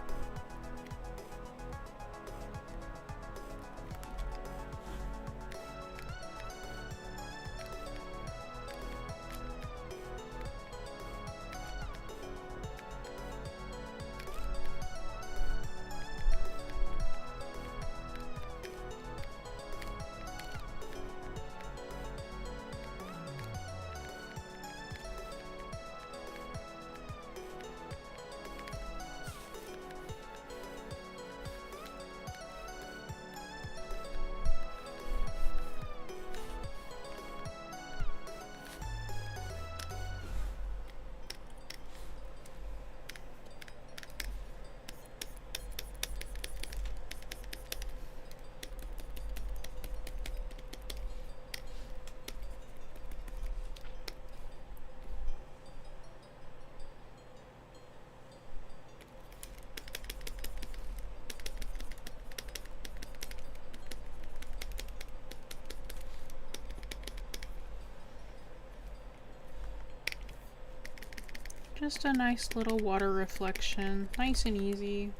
Just a nice little water reflection. Nice and easy.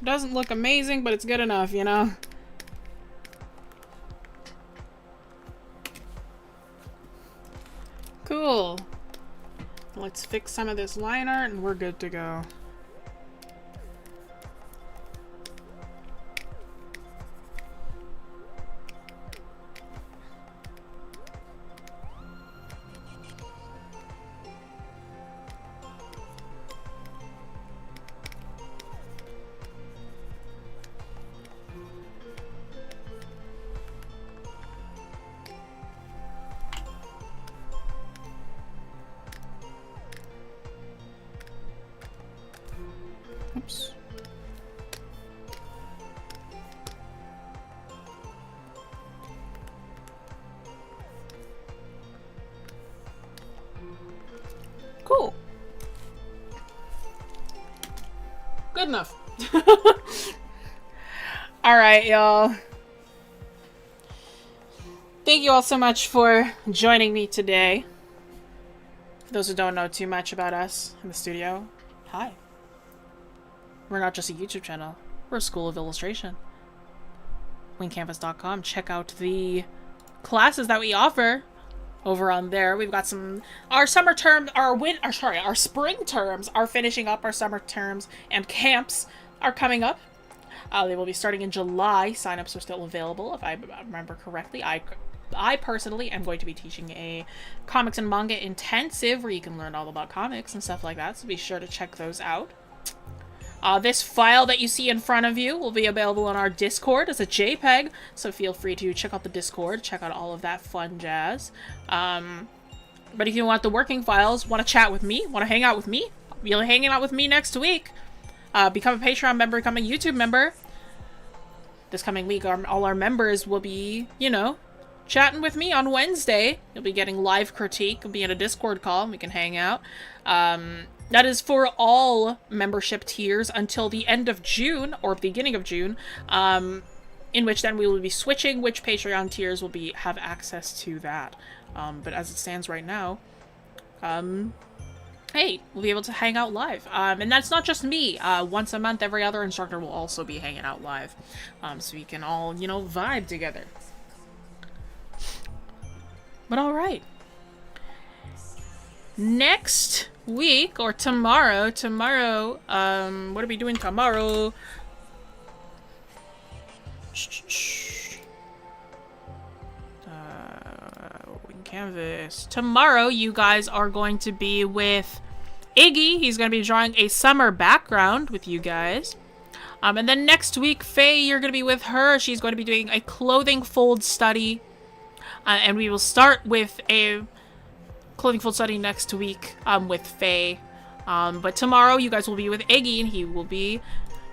Doesn't look amazing, but it's good enough, you know? Cool. Let's fix some of this line art and we're good to go. Oops. Cool. Good enough. All right, y'all. Thank you all so much for joining me today. For those who don't know too much about us in the studio, hi. We're not just a YouTube channel. We're a school of illustration. wingcanvas.com. Check out the classes that we offer over on there. We've got some our spring terms are finishing up. Our summer terms and camps are coming up. They will be starting in July. Signups are still available, if I remember correctly. I personally am going to be teaching a comics and manga intensive where you can learn all about comics and stuff like that. So be sure to check those out. This file that you see in front of you will be available on our Discord as a JPEG, so feel free to check out the Discord, check out all of that fun jazz. But if you want the working files, want to chat with me, want to hang out with me, you'll be hanging out with me next week. Become a Patreon member, become a YouTube member. This coming week, all our members will be, you know, chatting with me on Wednesday. You'll be getting live critique, you'll be in a Discord call, and we can hang out. That is for all membership tiers until the end of June, or beginning of June, in which then we will be switching which Patreon tiers will have access to that. But as it stands right now, hey, we'll be able to hang out live. And that's not just me. Once a month, every other instructor will also be hanging out live. So we can all, you know, vibe together. But alright. Next week, or tomorrow, what are we doing tomorrow? Canvas. Tomorrow, you guys are going to be with Iggy. He's going to be drawing a summer background with you guys. And then next week, Faye, you're going to be with her. She's going to be doing a clothing fold study. And we will start with a clothing fold study next week with Faye. But tomorrow, you guys will be with Iggy, and he will be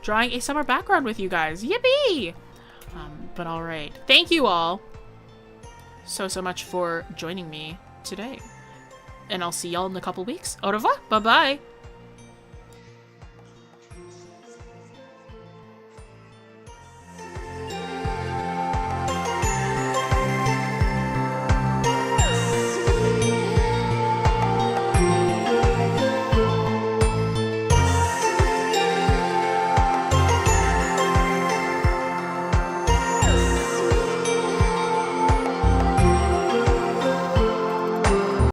drawing a summer background with you guys. Yippee! But all right. Thank you all so much for joining me today. And I'll see y'all in a couple weeks. Au revoir. Bye-bye.